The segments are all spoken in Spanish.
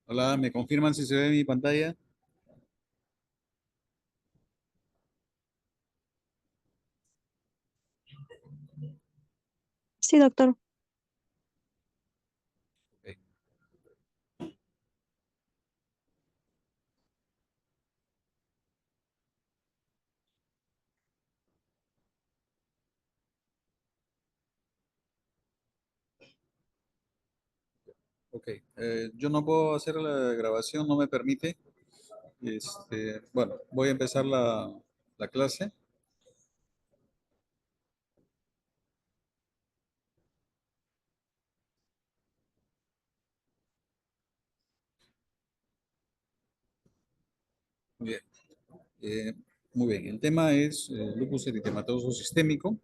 Hola, ¿me confirman si se ve mi pantalla? Sí, doctor. Ok, ok. Yo no puedo hacer la grabación, no me permite. Bueno, voy a empezar la clase. Muy bien. Eh, Muy bien. El tema es lupus eritematoso sistémico.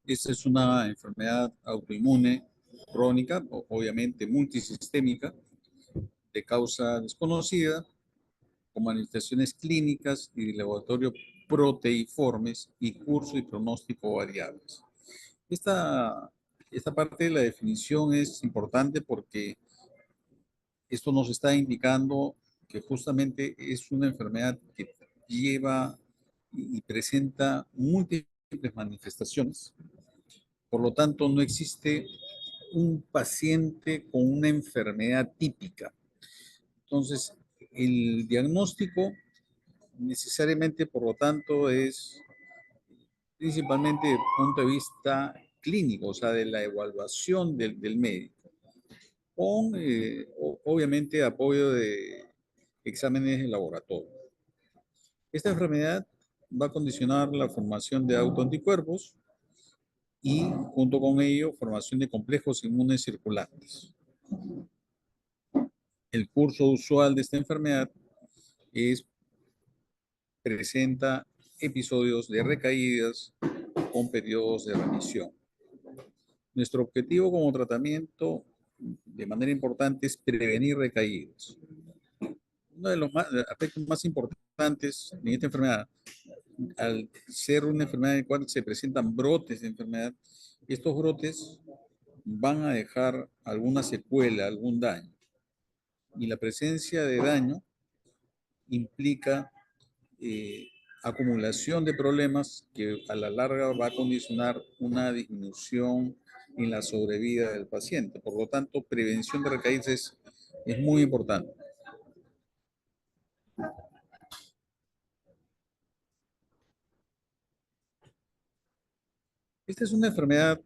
Esta es una enfermedad autoinmune crónica, obviamente multisistémica, de causa desconocida, con manifestaciones clínicas y de laboratorio proteiformes y curso y pronóstico variables. Esta, esta parte de la definición es importante porque esto nos está indicando que justamente es una enfermedad que lleva y presenta múltiples manifestaciones. Por lo tanto, no existe un paciente con una enfermedad típica. Entonces, el diagnóstico necesariamente, por lo tanto, es principalmente desde el punto de vista clínico, o sea, de la evaluación del médico, con obviamente apoyo de exámenes de laboratorio. Esta enfermedad va a condicionar la formación de autoanticuerpos y junto con ello formación de complejos inmunes circulantes. El curso usual de esta enfermedad es presenta episodios de recaídas con periodos de remisión. Nuestro objetivo como tratamiento, de manera importante, es prevenir recaídas. Uno de los aspectos más importantes en esta enfermedad, al ser una enfermedad en la cual se presentan brotes de enfermedad, estos brotes van a dejar alguna secuela, algún daño. Y la presencia de daño implica acumulación de problemas que a la larga va a condicionar una disminución en la sobrevida del paciente. Por lo tanto, prevención de recaídas es muy importante. Esta es una enfermedad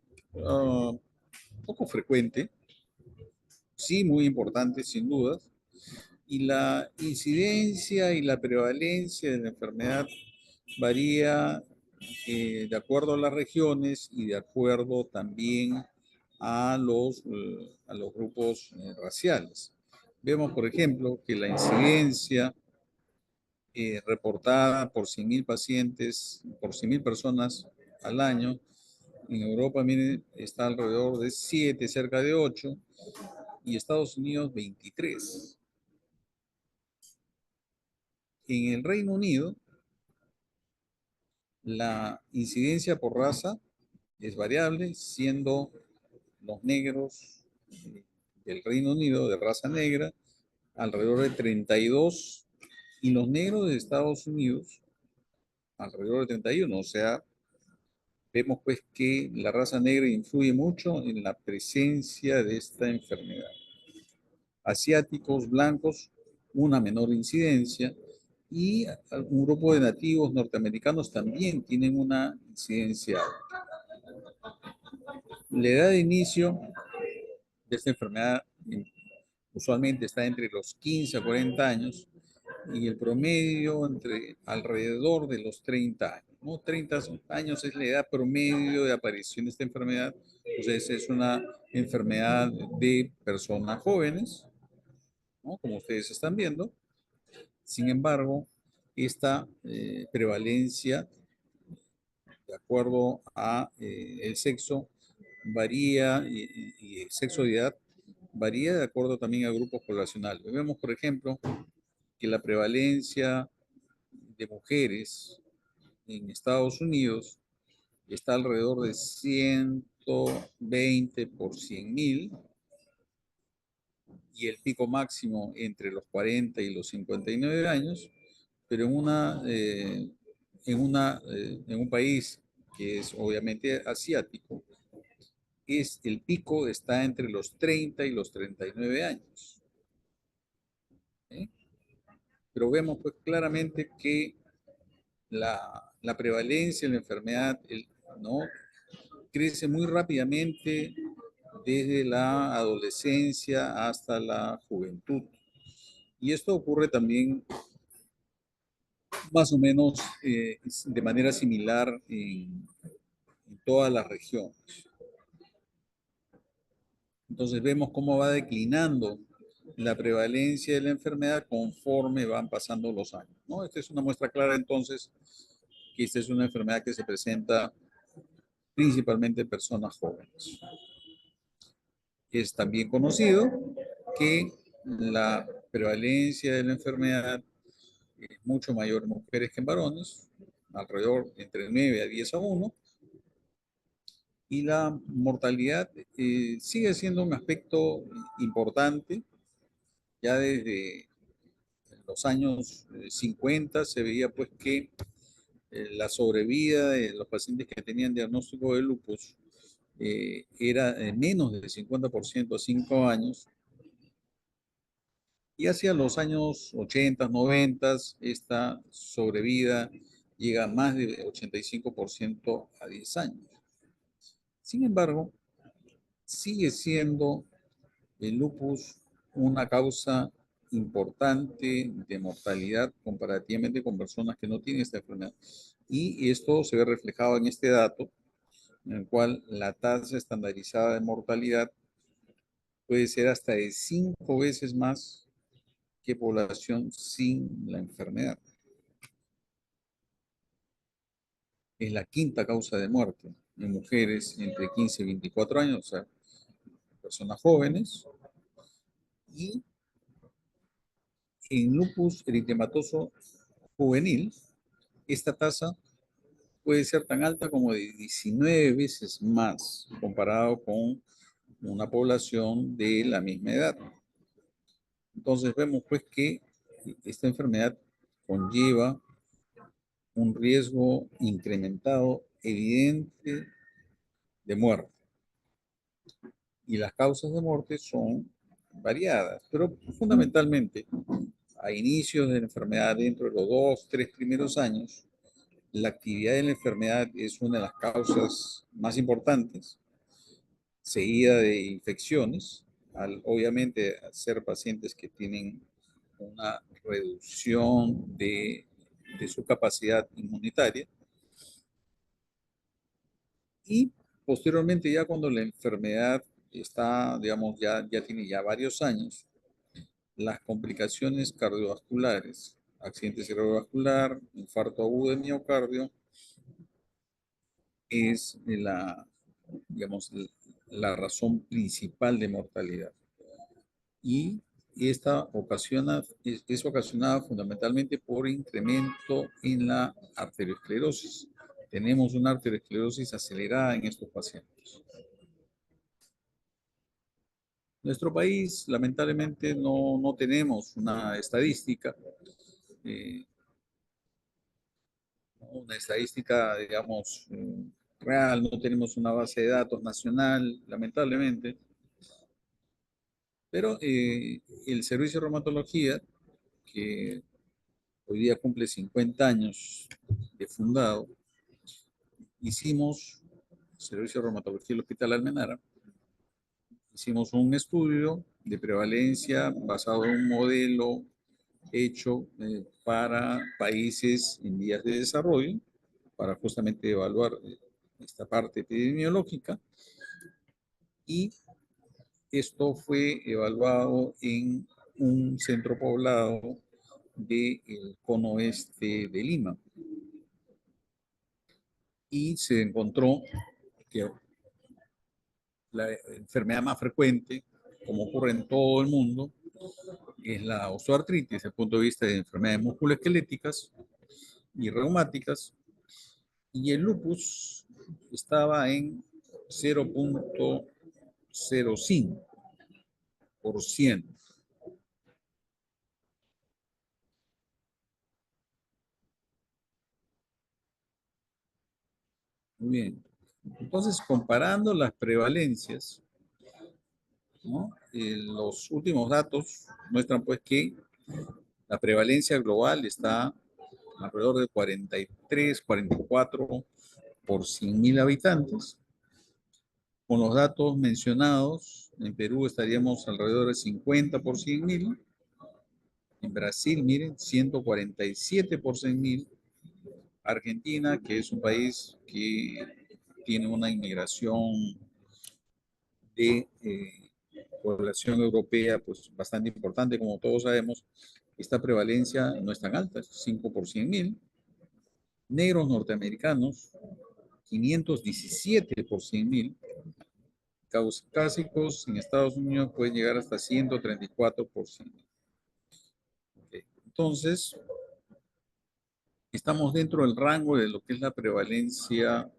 poco frecuente, sí muy importante sin dudas, y la incidencia y la prevalencia de la enfermedad varía de acuerdo a las regiones y de acuerdo también a los grupos raciales. Vemos, por ejemplo, que la incidencia reportada por 100.000 pacientes, por 100.000 personas al año, en Europa, miren, está alrededor de 7, cerca de 8, y Estados Unidos 23. En el Reino Unido, la incidencia por raza es variable, siendo los negros del Reino Unido de raza negra alrededor de 32 y los negros de Estados Unidos alrededor de 31. O sea, vemos pues que la raza negra influye mucho en la presencia de esta enfermedad. Asiáticos, blancos, una menor incidencia, y un grupo de nativos norteamericanos también tienen una incidencia alta. La edad de inicio de esta enfermedad usualmente está entre los 15 a 40 años y el promedio entre alrededor de los 30 años, ¿no? 30 años es la edad promedio de aparición de esta enfermedad. Entonces es una enfermedad de personas jóvenes, ¿no? Como ustedes están viendo. Sin embargo, esta prevalencia, de acuerdo a el sexo, varía y el sexo de edad varía de acuerdo también a grupos poblacionales. Vemos, por ejemplo, que la prevalencia de mujeres en Estados Unidos está alrededor de 120 por 100.000, y el pico máximo entre los 40 y los 59 años, pero en un país que es obviamente asiático, el pico está entre los 30 y los 39 años. ¿Eh? Pero vemos pues claramente que la prevalencia de la enfermedad, ¿no?, crece muy rápidamente desde la adolescencia hasta la juventud. Y esto ocurre también más o menos de manera similar en todas las regiones. Entonces vemos cómo va declinando la prevalencia de la enfermedad conforme van pasando los años, ¿no? Esta es una muestra clara entonces que esta es una enfermedad que se presenta principalmente en personas jóvenes. Es también conocido que la prevalencia de la enfermedad es mucho mayor en mujeres que en varones, alrededor entre 9 a 10 a 1, y la mortalidad sigue siendo un aspecto importante. Ya desde los años 50 se veía pues que la sobrevida de los pacientes que tenían diagnóstico de lupus era menos del 50% a 5 años, y hacia los años 80, 90, esta sobrevida llega a más de 85% a 10 años. Sin embargo, sigue siendo el lupus una causa importante de mortalidad comparativamente con personas que no tienen esta enfermedad. Y esto se ve reflejado en este dato, en el cual la tasa estandarizada de mortalidad puede ser hasta de 5 veces más que población sin la enfermedad. Es la quinta causa de muerte en mujeres entre 15 y 24 años, o sea, personas jóvenes, y en lupus eritematoso juvenil, esta tasa puede ser tan alta como de 19 veces más comparado con una población de la misma edad. Entonces vemos pues que esta enfermedad conlleva un riesgo incrementado evidente de muerte. Y las causas de muerte son variadas, pero fundamentalmente a inicios de la enfermedad, dentro de los 2, 3 primeros años, la actividad de la enfermedad es una de las causas más importantes, seguida de infecciones, obviamente al ser pacientes que tienen una reducción de su capacidad inmunitaria, y posteriormente ya cuando la enfermedad está, digamos, ya tiene ya varios años, las complicaciones cardiovasculares, accidente cerebrovascular, infarto agudo de miocardio, es digamos, la razón principal de mortalidad. Y esta es ocasionada fundamentalmente por incremento en la arteriosclerosis. Tenemos una arteriosclerosis acelerada en estos pacientes. Nuestro país, lamentablemente, no tenemos una estadística, eh, una estadística, digamos, real, no tenemos una base de datos nacional, lamentablemente, pero el Servicio de Reumatología, que hoy día cumple 50 años de fundado, hicimos, Servicio de Reumatología del Hospital Almenara, hicimos un estudio de prevalencia basado en un modelo hecho para países en vías de desarrollo, para justamente evaluar esta parte epidemiológica, y esto fue evaluado en un centro poblado del cono oeste de Lima, y se encontró que la enfermedad más frecuente, como ocurre en todo el mundo, es la osteoartritis desde el punto de vista de enfermedades musculoesqueléticas y reumáticas, y el lupus estaba en 0.05. Muy bien. Entonces, comparando las prevalencias, ¿no? Los últimos datos muestran pues que la prevalencia global está alrededor de 43, 44 por 100.000 habitantes. Con los datos mencionados, en Perú estaríamos alrededor de 50 por 100.000. En Brasil, miren, 147 por 100.000. Argentina, que es un país que tiene una inmigración de población europea pues bastante importante, como todos sabemos, esta prevalencia no es tan alta, es 5 por 100.000. Negros norteamericanos, 517 por 100.000. Caucásicos en Estados Unidos pueden llegar hasta 134 por 100.000. Okay. Entonces, estamos dentro del rango de lo que es la prevalencia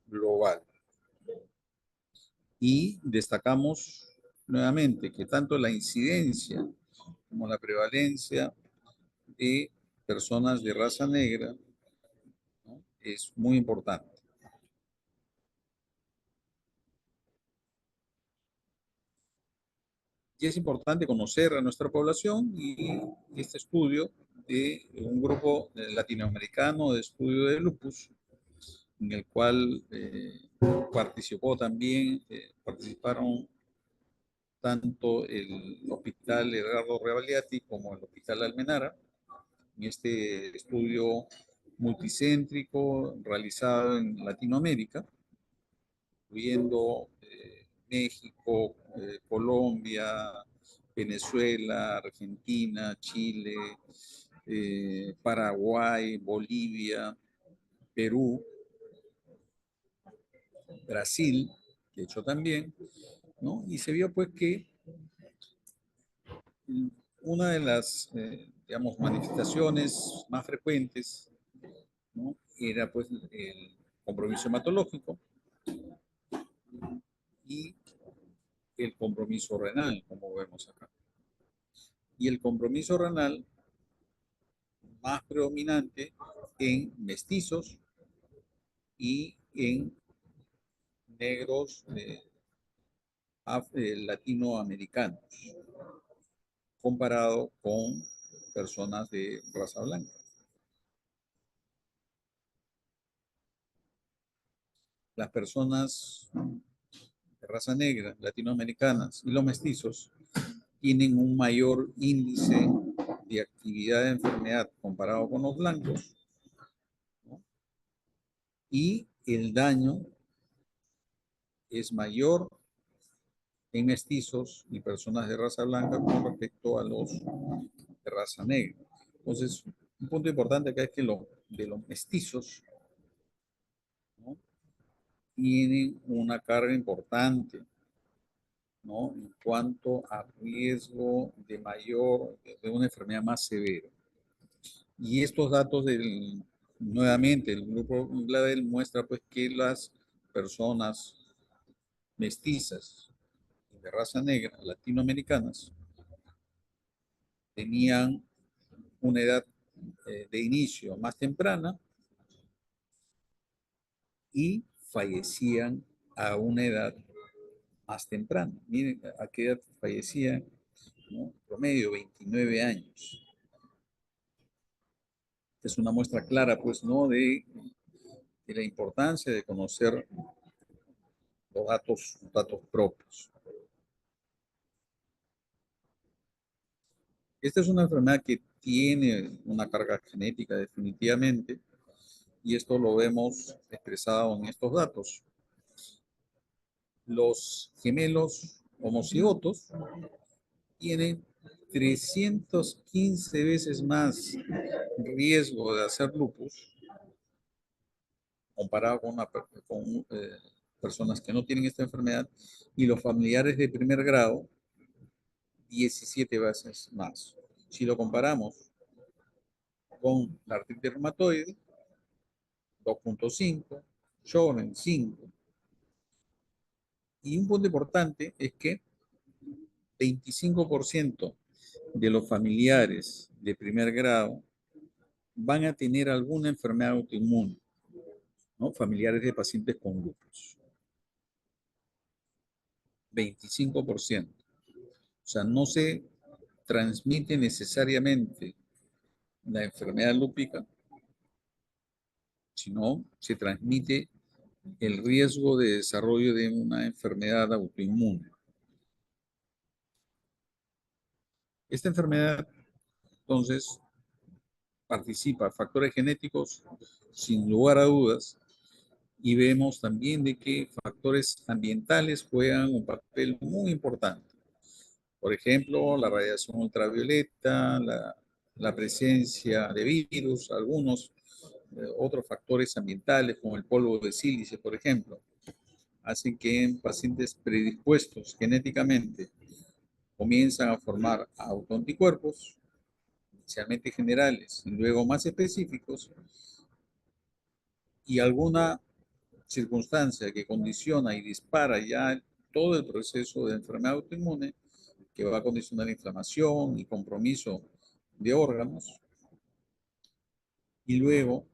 global. Y destacamos nuevamente que tanto la incidencia como la prevalencia de personas de raza negra, ¿no? Es muy importante. Y es importante conocer a nuestra población y este estudio de un grupo latinoamericano de estudio de lupus, en el cual participaron tanto el Hospital Edgardo Rebagliati como el Hospital Almenara, en este estudio multicéntrico realizado en Latinoamérica, incluyendo México, Colombia, Venezuela, Argentina, Chile, Paraguay, Bolivia, Perú, Brasil, de hecho también, ¿no? Y se vio pues que una de las, digamos, manifestaciones más frecuentes, ¿no? Era pues el compromiso hematológico y el compromiso renal, como vemos acá. Y el compromiso renal más predominante en mestizos y en negros latinoamericanos, comparado con personas de raza blanca. Las personas de raza negra, latinoamericanas y los mestizos tienen un mayor índice de actividad de enfermedad comparado con los blancos, ¿no? Y el daño es mayor en mestizos y personas de raza blanca con respecto a los de raza negra. Entonces, un punto importante acá es que de los mestizos, ¿no? Tienen una carga importante, ¿no? En cuanto a riesgo de una enfermedad más severa. Y estos datos nuevamente, el grupo Gladel muestra pues que las personas mestizas de raza negra, latinoamericanas, tenían una edad de inicio más temprana y fallecían a una edad más temprana. Miren a qué edad fallecían, ¿no? Promedio 29 años. Es una muestra clara, pues, ¿no? De la importancia de conocer los datos propios. Esta es una enfermedad que tiene una carga genética definitivamente, y esto lo vemos expresado en estos datos. Los gemelos homocigotos tienen 315 veces más riesgo de hacer lupus comparado con personas que no tienen esta enfermedad, y los familiares de primer grado 17 veces más. Si lo comparamos con la artritis reumatoide, 2.5, Sjögren 5. Y un punto importante es que 25% de los familiares de primer grado van a tener alguna enfermedad autoinmune, ¿no? Familiares de pacientes con lupus. 25%. O sea, no se transmite necesariamente la enfermedad lúpica, sino se transmite el riesgo de desarrollo de una enfermedad autoinmune. Esta enfermedad, entonces, participa factores genéticos, sin lugar a dudas, y vemos también de que factores ambientales juegan un papel muy importante. Por ejemplo, la radiación ultravioleta, la presencia de virus, algunos otros factores ambientales, como el polvo de sílice, por ejemplo, hacen que en pacientes predispuestos genéticamente comienzan a formar autoanticuerpos, inicialmente generales y luego más específicos, y alguna circunstancia que condiciona y dispara ya todo el proceso de enfermedad autoinmune, que va a condicionar inflamación y compromiso de órganos, y luego,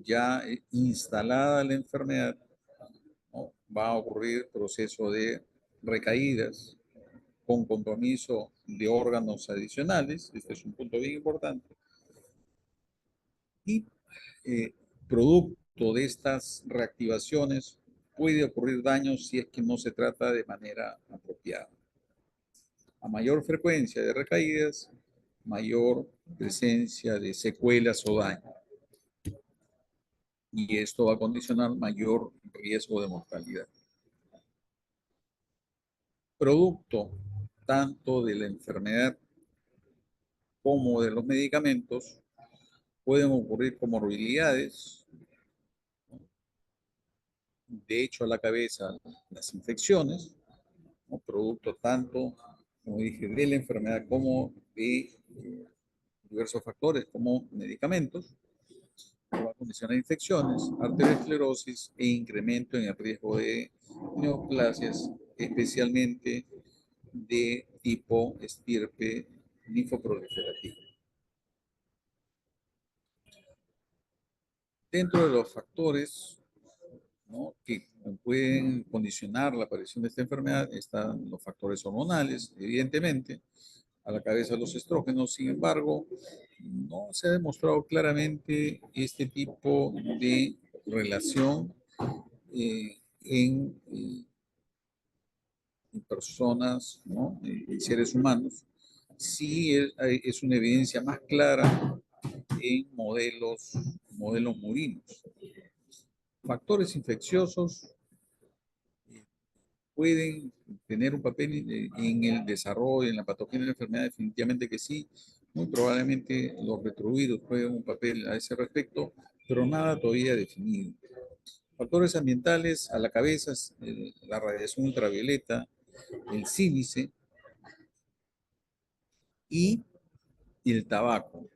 ya instalada la enfermedad, ¿no?, va a ocurrir proceso de recaídas con compromiso de órganos adicionales. Este es un punto bien importante. Y eh, producto de estas reactivaciones puede ocurrir daño si es que no se trata de manera apropiada. A mayor frecuencia de recaídas, mayor presencia de secuelas o daño. Y esto va a condicionar mayor riesgo de mortalidad. Producto tanto de la enfermedad como de los medicamentos, pueden ocurrir comorbilidades, de hecho a la cabeza las infecciones, ¿no?, producto tanto, como dije, de la enfermedad como de diversos factores como medicamentos, va a condicionar infecciones, arteriosclerosis e incremento en el riesgo de neoplasias, especialmente de tipo estirpe linfoproliferativa. Dentro de los factores, ¿no?, que pueden condicionar la aparición de esta enfermedad están los factores hormonales, evidentemente, a la cabeza los estrógenos. Sin embargo, no se ha demostrado claramente este tipo de relación en personas, ¿no?, en seres humanos. Sí es una evidencia más clara en modelos murinos. Factores infecciosos pueden tener un papel en el desarrollo, en la patogenia de la enfermedad, definitivamente que sí. Muy probablemente los retrovirus jueguen un papel a ese respecto, pero nada todavía definido. Factores ambientales a la cabeza, la radiación ultravioleta, el sílice y el tabaco.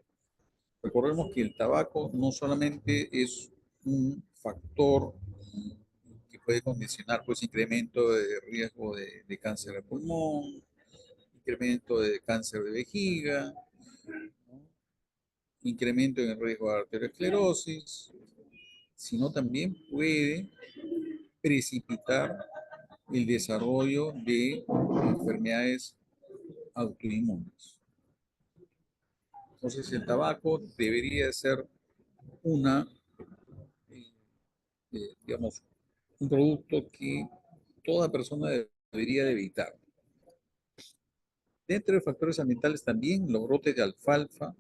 Recordemos que el tabaco no solamente es un factor que puede condicionar, pues, incremento de riesgo de cáncer de pulmón, incremento de cáncer de vejiga, ¿no?, incremento en el riesgo de arteriosclerosis, sino también puede precipitar el desarrollo de enfermedades autoinmunes. Entonces, el tabaco debería ser una, digamos, un producto que toda persona debería de evitar. Dentro de factores ambientales también los brotes de alfalfa,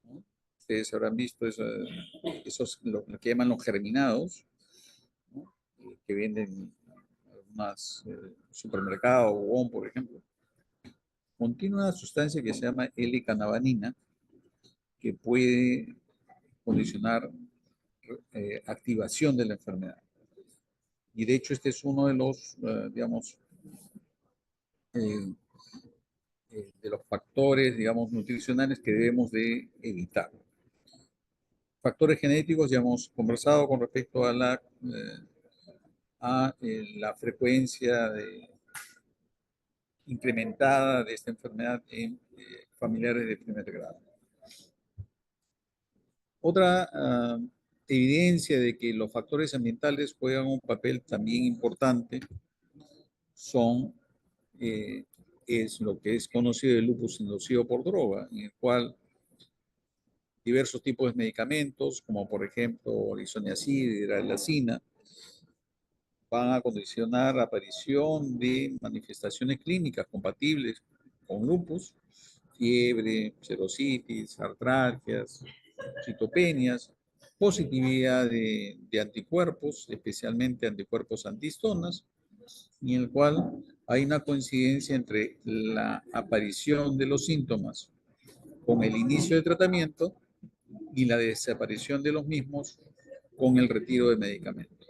¿no? Ustedes habrán visto esos, lo que llaman los germinados, ¿no?, que venden en algunos supermercados, o por ejemplo. Contiene una sustancia que se llama L-canavanina, que puede condicionar activación de la enfermedad. Y de hecho este es uno de los, digamos, eh, de los factores, digamos, nutricionales que debemos de evitar. Factores genéticos, ya hemos conversado con respecto a la frecuencia incrementada de esta enfermedad en familiares de primer grado. Otra evidencia de que los factores ambientales juegan un papel también importante es lo que es conocido el lupus inducido por droga, en el cual diversos tipos de medicamentos, como por ejemplo isoniazida y hidralazina, van a condicionar la aparición de manifestaciones clínicas compatibles con lupus, fiebre, serositis, artralgias, citopenias, positividad de anticuerpos, especialmente anticuerpos antihistonas, en el cual hay una coincidencia entre la aparición de los síntomas con el inicio de tratamiento y la desaparición de los mismos con el retiro de medicamentos.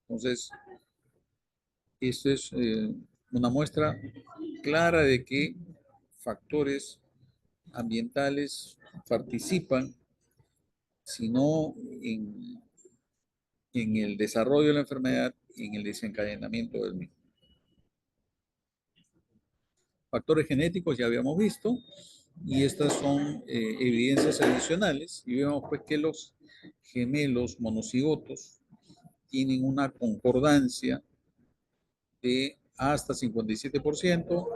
Entonces, esto es una muestra clara de que factores ambientales participan, sino en el desarrollo de la enfermedad y en el desencadenamiento del mismo. Factores genéticos ya habíamos visto, y estas son evidencias adicionales, y vemos pues que los gemelos monocigotos tienen una concordancia de hasta 57%.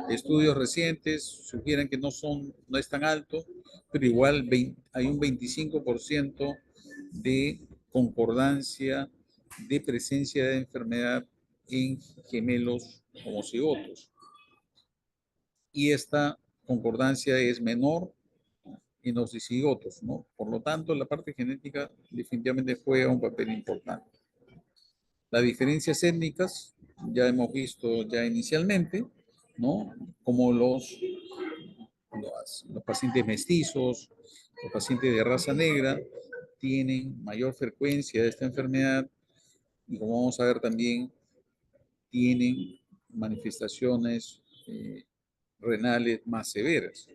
Estudios recientes sugieren que no es tan alto, pero igual hay un 25% de concordancia de presencia de enfermedad en gemelos homocigotos. Y esta concordancia es menor en los dicigotos, ¿no? Por lo tanto, la parte genética definitivamente juega un papel importante. Las diferencias étnicas ya hemos visto ya inicialmente, ¿no? Como los pacientes mestizos, los pacientes de raza negra tienen mayor frecuencia de esta enfermedad, y como vamos a ver también, tienen manifestaciones renales más severas.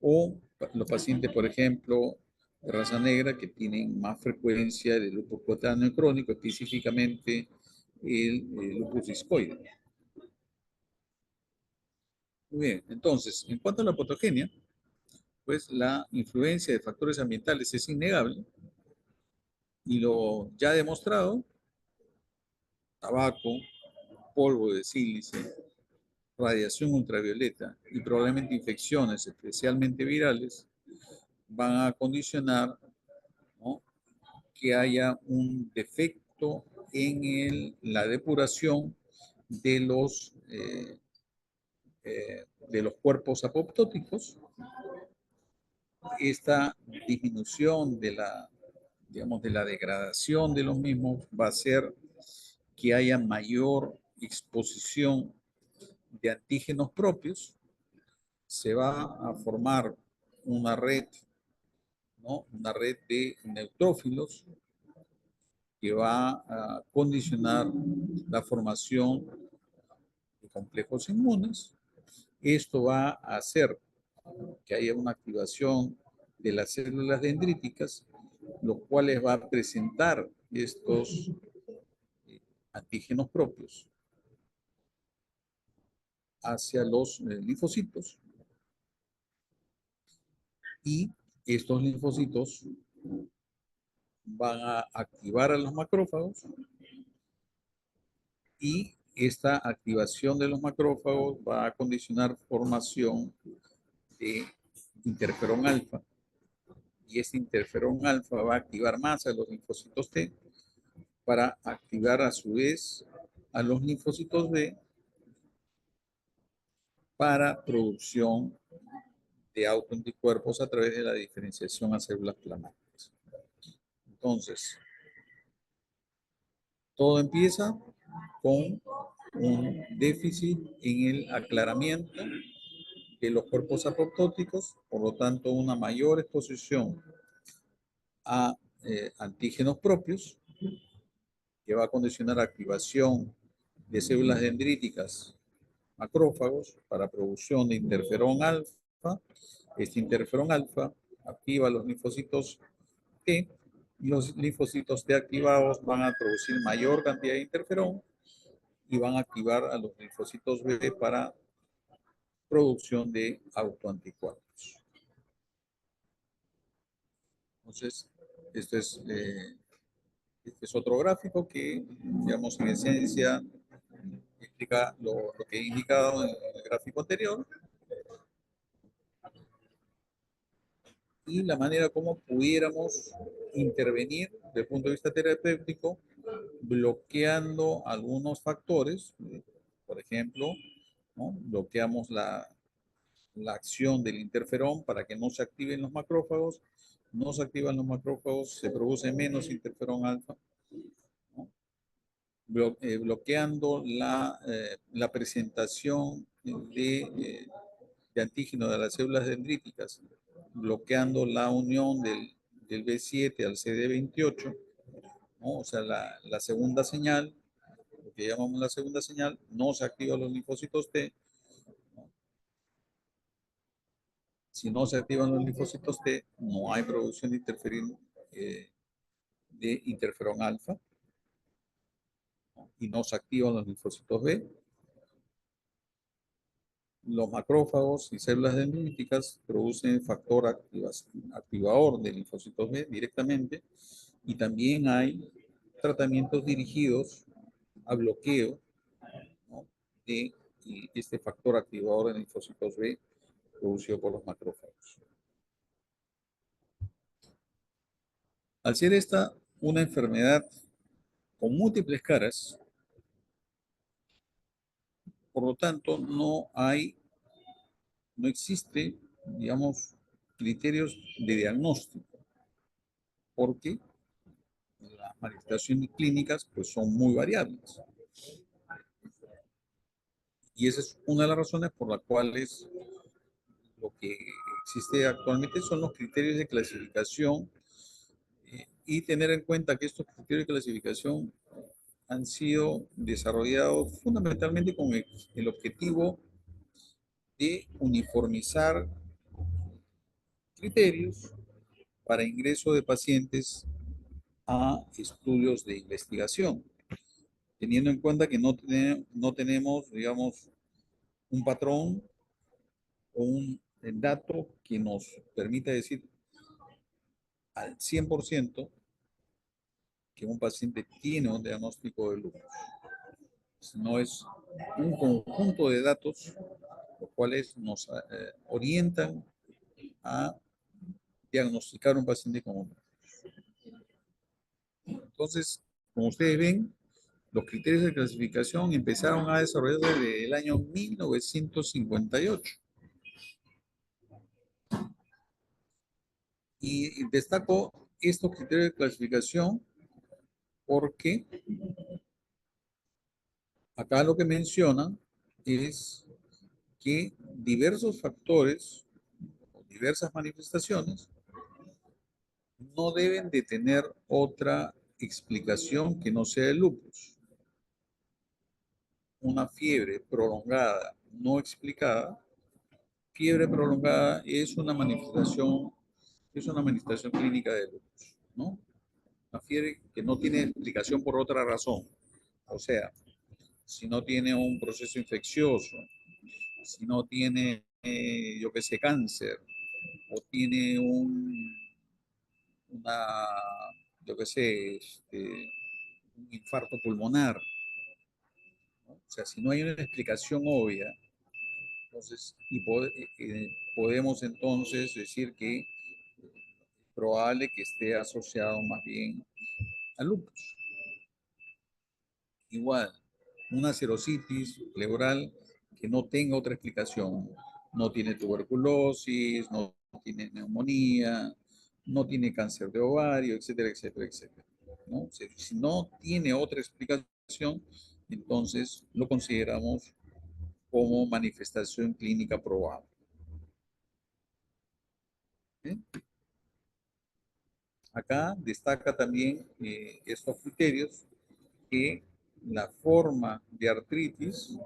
O los pacientes, por ejemplo, de raza negra que tienen más frecuencia de lupus cutáneo crónico, específicamente el lupus discoide. Muy bien, entonces, en cuanto a la patogenia, pues la influencia de factores ambientales es innegable, y lo ya demostrado: tabaco, polvo de sílice, radiación ultravioleta y probablemente infecciones, especialmente virales, van a condicionar, ¿no?, que haya un defecto en la depuración de los cuerpos apoptóticos. Esta disminución digamos, de la degradación de los mismos va a hacer que haya mayor exposición de antígenos propios. Se va a formar una red, ¿no?, una red de neutrófilos que va a condicionar la formación de complejos inmunes. Esto va a hacer que haya una activación de las células dendríticas, lo cuales va a presentar estos antígenos propios hacia los linfocitos, y estos linfocitos van a activar a los macrófagos, y esta activación de los macrófagos va a condicionar formación de interferón alfa, y este interferón alfa va a activar más a los linfocitos T para activar a su vez a los linfocitos B para producción de autoanticuerpos a través de la diferenciación a células plasmáticas. Entonces, todo empieza con un déficit en el aclaramiento de los cuerpos apoptóticos, por lo tanto, una mayor exposición a antígenos propios, que va a condicionar activación de células dendríticas, macrófagos, para producción de interferón alfa. Este interferón alfa activa los linfocitos T, y los linfocitos T activados van a producir mayor cantidad de interferón, y van a activar a los linfocitos B para producción de autoanticuerpos. Entonces, esto es, este es otro gráfico que, digamos, en esencia explica lo que he indicado en el gráfico anterior y la manera como pudiéramos intervenir desde el punto de vista terapéutico bloqueando algunos factores. Por ejemplo, ¿no? Bloqueamos la acción del interferón para que no se activen los macrófagos. No se activan los macrófagos, se produce menos interferón alfa, ¿no? Bloqueando la presentación de antígeno de las células dendríticas, bloqueando la unión del B7 al CD28, ¿no? O sea, la segunda señal, lo que llamamos la segunda señal, no se activan los linfocitos T. Si no se activan los linfocitos T, no hay producción de de interferón alfa, ¿no? Y no se activan los linfocitos B. Los macrófagos y células dendríticas producen factor activador de linfocitos B directamente y también hay tratamientos dirigidos a bloqueo, ¿no? de este factor activador de linfocitos B producido por los macrófagos. Al ser esta una enfermedad con múltiples caras, por lo tanto no existe, digamos, criterios de diagnóstico, porque las manifestaciones clínicas pues son muy variables. Y esa es una de las razones por las cuales lo que existe actualmente son los criterios de clasificación y tener en cuenta que estos criterios de clasificación han sido desarrollados fundamentalmente con el objetivo de uniformizar criterios para ingreso de pacientes a estudios de investigación, teniendo en cuenta que no tenemos, digamos, un patrón o un dato que nos permita decir al 100% que un paciente tiene un diagnóstico de lupus. No es un conjunto de datos los cuales nos orientan a diagnosticar un paciente con lupus. Entonces, como ustedes ven, los criterios de clasificación empezaron a desarrollarse desde el año 1958. Y destaco estos criterios de clasificación porque acá lo que mencionan es que diversos factores o diversas manifestaciones no deben de tener otra explicación que no sea el lupus. Una fiebre prolongada no explicada, fiebre prolongada es una manifestación clínica de lupus, ¿no? Una fiebre que no tiene explicación por otra razón. O sea, si no tiene un proceso infeccioso, si no tiene, yo qué sé, cáncer, o tiene una, yo qué sé, un infarto pulmonar, ¿no? O sea, si no hay una explicación obvia, entonces, podemos entonces decir que es probable que esté asociado más bien al lupus. Igual, una serositis pleural que no tenga otra explicación, no tiene tuberculosis, no tiene neumonía, no tiene cáncer de ovario, etcétera, etcétera, etcétera, ¿no? Si no tiene otra explicación, entonces lo consideramos como manifestación clínica probable. ¿Sí? Acá destaca también estos criterios que la forma de artritis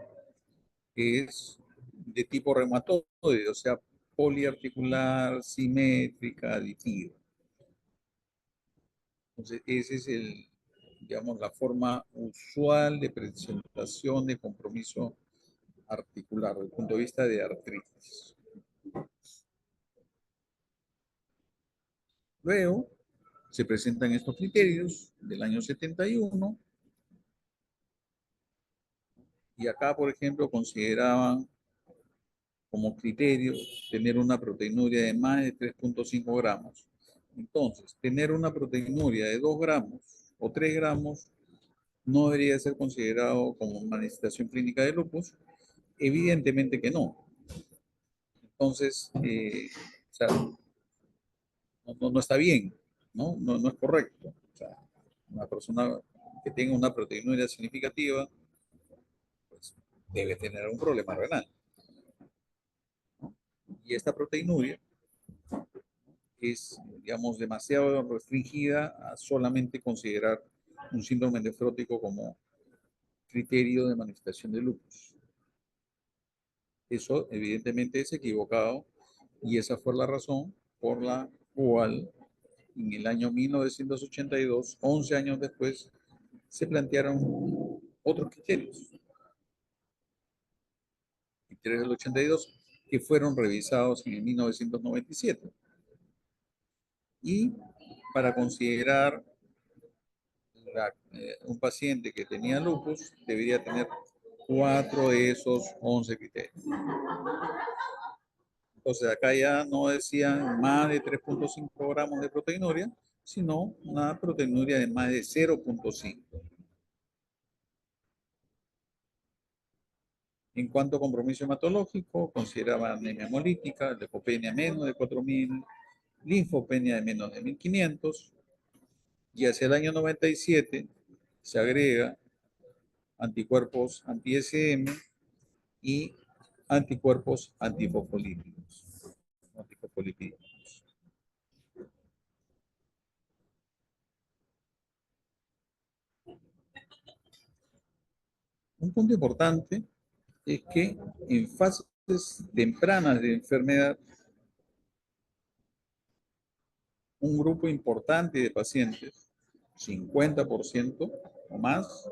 es de tipo reumatoide, o sea, poliarticular, simétrica, aditiva. Entonces, ese es digamos, la forma usual de presentación de compromiso articular, desde el punto de vista de artritis. Luego, se presentan estos criterios del año 71 y acá, por ejemplo, consideraban como criterio tener una proteinuria de más de 3.5 gramos. Entonces, tener una proteinuria de 2 gramos o 3 gramos no debería ser considerado como manifestación clínica de lupus. Evidentemente que no. Entonces, o sea, no está bien, ¿no? Es correcto. O sea, una persona que tenga una proteinuria significativa, pues debe tener un problema renal. Y esta proteinuria es, digamos, demasiado restringida a solamente considerar un síndrome nefrótico como criterio de manifestación de lupus. Eso evidentemente es equivocado y esa fue la razón por la cual en el año 1982, 11 años después, se plantearon otros criterios del 82 que fueron revisados en el 1997. Y para considerar un paciente que tenía lupus debería tener 4 de esos 11 criterios. Entonces acá ya no decían más de 3.5 gramos de proteinuria, sino una proteinuria de más de 0.5. En cuanto a compromiso hematológico, consideraba anemia hemolítica, leucopenia menos de 4.000, linfopenia de menos de 1.500, y hacia el año 97 se agrega anticuerpos anti-SM y anticuerpos antifosfolípicos. Un punto importante es que en fases tempranas de enfermedad, un grupo importante de pacientes, 50% o más,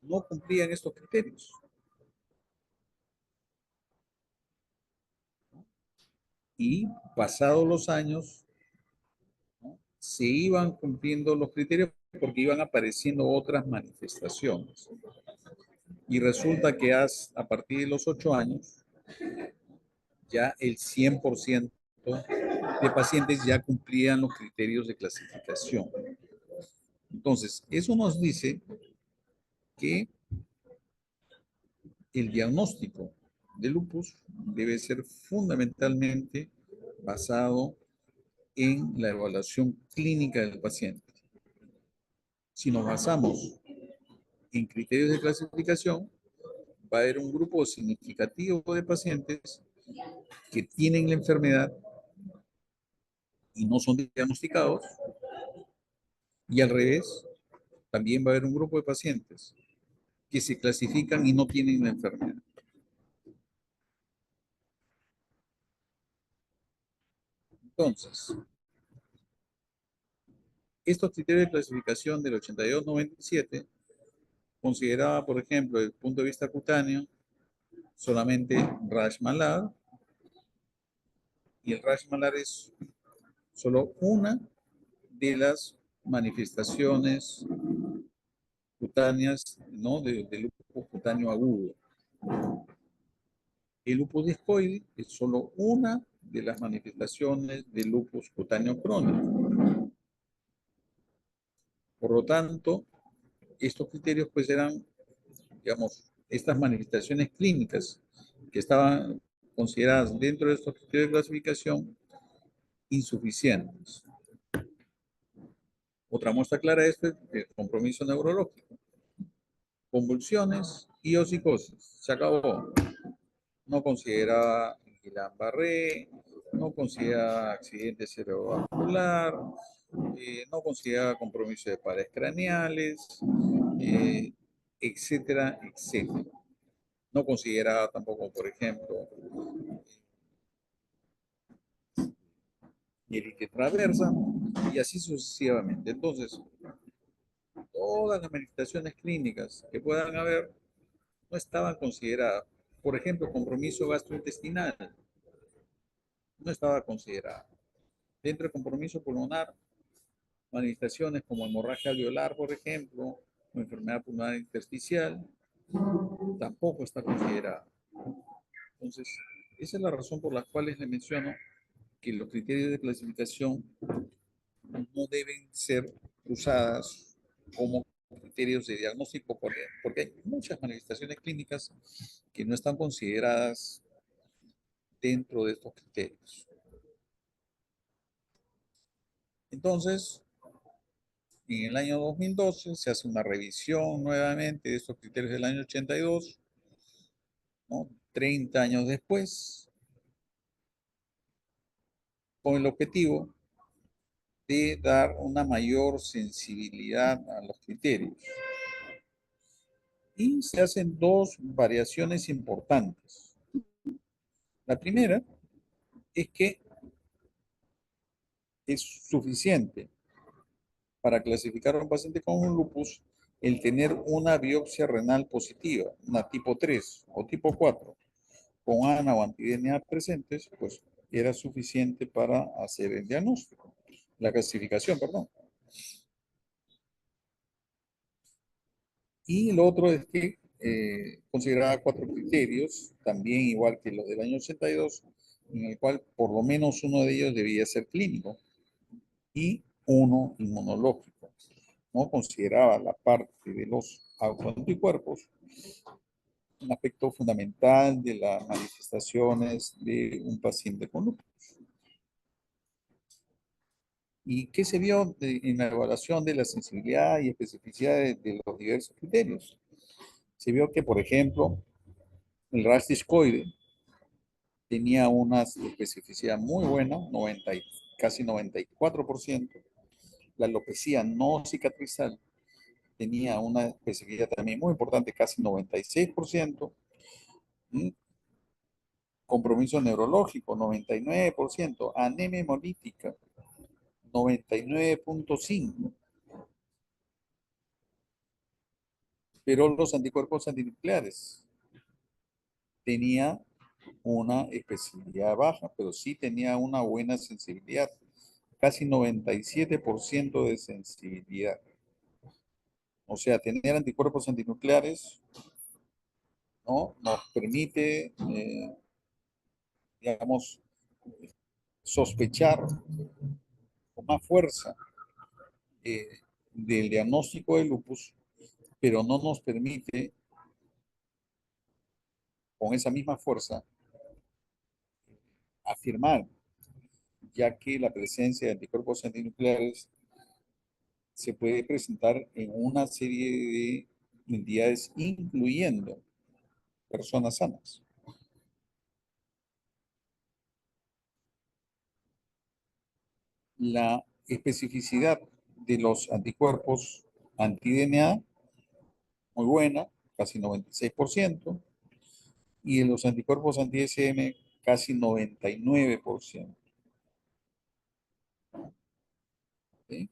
no cumplían estos criterios. Y pasados los años, ¿no?, se iban cumpliendo los criterios porque iban apareciendo otras manifestaciones. Y resulta que a partir de los 8 años, ya el 100% de pacientes ya cumplían los criterios de clasificación. Entonces, eso nos dice que el diagnóstico de lupus debe ser fundamentalmente basado en la evaluación clínica del paciente. Si nos basamos en criterios de clasificación, va a haber un grupo significativo de pacientes que tienen la enfermedad y no son diagnosticados, y al revés, también va a haber un grupo de pacientes que se clasifican y no tienen la enfermedad. Entonces, estos criterios de clasificación del 82-97 consideraba, por ejemplo, desde el punto de vista cutáneo, solamente rash malar, y el rash malar es solo una de las manifestaciones cutáneas, ¿no?, de lupus cutáneo agudo. El lupus discoide es solo una de las manifestaciones del lupus cutáneo crónico. Por lo tanto, estos criterios pues eran, digamos, estas manifestaciones clínicas que estaban consideradas dentro de estos criterios de clasificación insuficientes. Otra muestra clara de esto es el compromiso neurológico. Convulsiones y o psicosis. Se acabó. No considera Guillain-Barré, no considera accidente cerebrovascular, no considera compromiso de pares craneales, eh, etcétera, etcétera. No considera tampoco, por ejemplo, mielitis transversa y así sucesivamente. Entonces, todas las manifestaciones clínicas que puedan haber no estaban consideradas. Por ejemplo, compromiso gastrointestinal no estaba considerado. Dentro del compromiso pulmonar, manifestaciones como hemorragia alveolar, por ejemplo, o enfermedad pulmonar intersticial, tampoco está considerada. Entonces, esa es la razón por la cual le menciono que los criterios de clasificación no deben ser usadas como criterios de diagnóstico porque hay muchas manifestaciones clínicas que no están consideradas dentro de estos criterios. Entonces, en el año 2012 se hace una revisión nuevamente de estos criterios del año 82, ¿no? 30 años después, con el objetivo de dar una mayor sensibilidad a los criterios. Y se hacen dos variaciones importantes. La primera es que es suficiente para clasificar a un paciente con un lupus el tener una biopsia renal positiva, una tipo 3 o tipo 4, con ANA o anti-DNA presentes, pues era suficiente para hacer el diagnóstico, la clasificación, perdón. Y lo otro es que consideraba cuatro criterios, también igual que los del año 82, en el cual por lo menos uno de ellos debía ser clínico y uno inmunológico. No consideraba la parte de los autoanticuerpos un aspecto fundamental de las manifestaciones de un paciente con lupus. ¿Y qué se vio en la evaluación de la sensibilidad y especificidad de los diversos criterios? Se vio que, por ejemplo, el RAS discoide tenía una especificidad muy buena, casi 94%. La alopecia no cicatrizal tenía una especificidad también muy importante, casi 96%. ¿Mm? Compromiso neurológico, 99%. Anemia hemolítica, 99.5%. Pero los anticuerpos antinucleares tenía una especificidad baja, pero sí tenía una buena sensibilidad, casi 97% de sensibilidad. O sea, tener anticuerpos antinucleares, ¿no? Nos permite, digamos, sospechar con más fuerza eh, del diagnóstico de lupus, pero no nos permite con esa misma fuerza afirmar, ya que la presencia de anticuerpos antinucleares se puede presentar en una serie de entidades, incluyendo personas sanas. La especificidad de los anticuerpos anti-DNA, muy buena, casi 96%, y de los anticuerpos anti-SM, casi 99%. ¿Sí?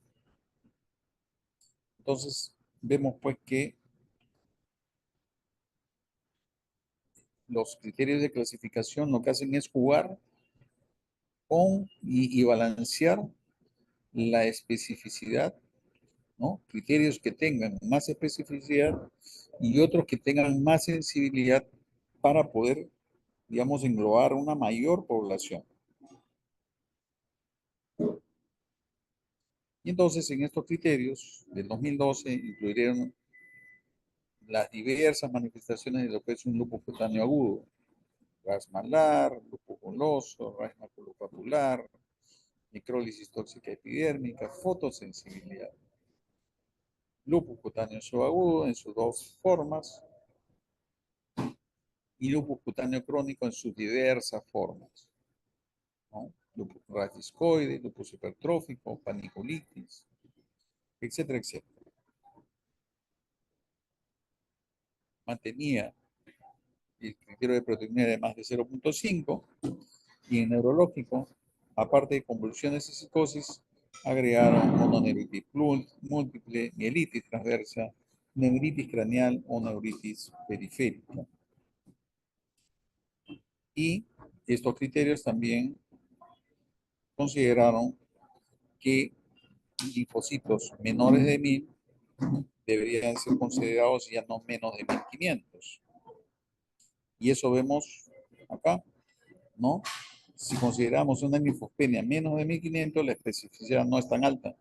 Entonces, vemos pues que los criterios de clasificación lo que hacen es jugar con y balancear la especificidad, ¿no? Criterios que tengan más especificidad y otros que tengan más sensibilidad para poder, digamos, englobar una mayor población. Y entonces en estos criterios del 2012 incluyeron las diversas manifestaciones de lo que es un lupus cutáneo agudo, RAS malar, lupus goloso, RAS maculopapular, necrólisis tóxica epidérmica, fotosensibilidad. Lupus cutáneo subagudo en sus dos formas y lupus cutáneo crónico en sus diversas formas, ¿no? Lupus raquiscoide, lupus hipertrófico, paniculitis, etcétera, etcétera. Mantenía el criterio de proteinuria de más de 0.5 y en neurológico, aparte de convulsiones y psicosis, agregaron mononeuritis múltiple, mielitis transversa, neuritis craneal o neuritis periférica. Y estos criterios también consideraron que linfocitos menores de 1000 deberían ser considerados ya no menos de 1500. Y eso vemos acá, ¿no? Si consideramos una linfopenia menos de 1500, la especificidad no es tan alta,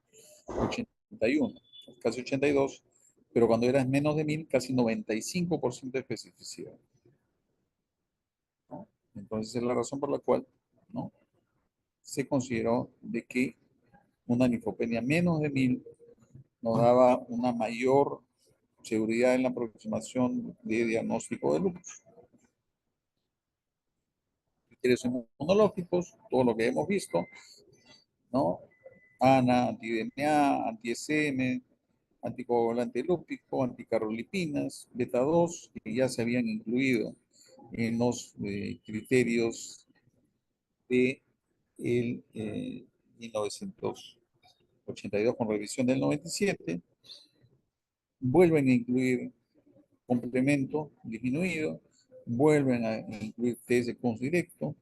81, casi 82, pero cuando era menos de 1000, casi 95% de especificidad, ¿no? Entonces es la razón por la cual, ¿no?, se consideró de que una linfopenia menos de 1000 nos daba una mayor seguridad en la aproximación de diagnóstico de lupus. Criterios inmunológicos, todo lo que hemos visto, ¿no? ANA, anti-DNA, anti-SM, anticoagulante lúpico, anticarolipinas, beta 2, que ya se habían incluido en los criterios de el 1982 con revisión del 97, vuelven a incluir complemento disminuido, vuelven a incluir test de Coons directo,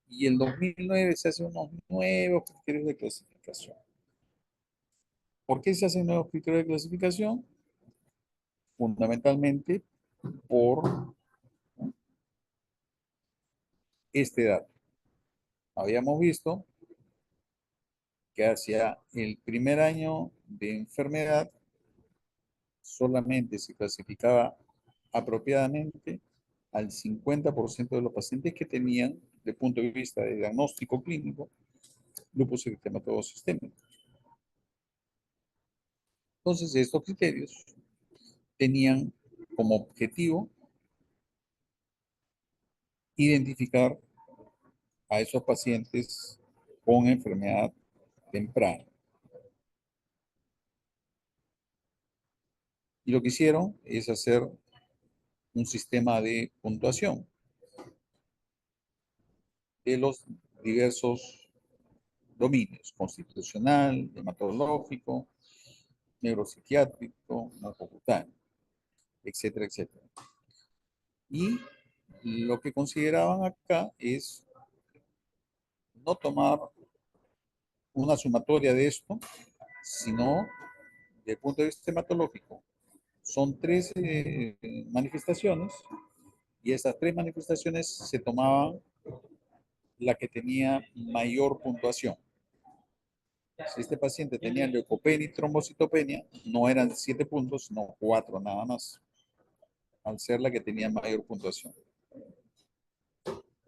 y el 2009 se hacen unos nuevos criterios de clasificación. ¿Por qué se hacen nuevos criterios de clasificación? Fundamentalmente por este dato. Habíamos visto que hacia el primer año de enfermedad solamente se clasificaba apropiadamente al 50% de los pacientes que tenían, desde el punto de vista de diagnóstico clínico, lupus eritematoso sistémico. Entonces, estos criterios tenían como objetivo identificar a esos pacientes con enfermedad temprana. Y lo que hicieron es hacer un sistema de puntuación de los diversos dominios: constitucional, hematológico, neuropsiquiátrico, neurocutáneo, etcétera, etcétera. Y lo que consideraban acá es no tomar una sumatoria de esto, sino desde el punto de vista hematológico. Son tres manifestaciones, y esas tres manifestaciones se tomaban la que tenía mayor puntuación. Si este paciente tenía leucopenia y trombocitopenia, no eran 7 puntos, sino 4 nada más, al ser la que tenía mayor puntuación.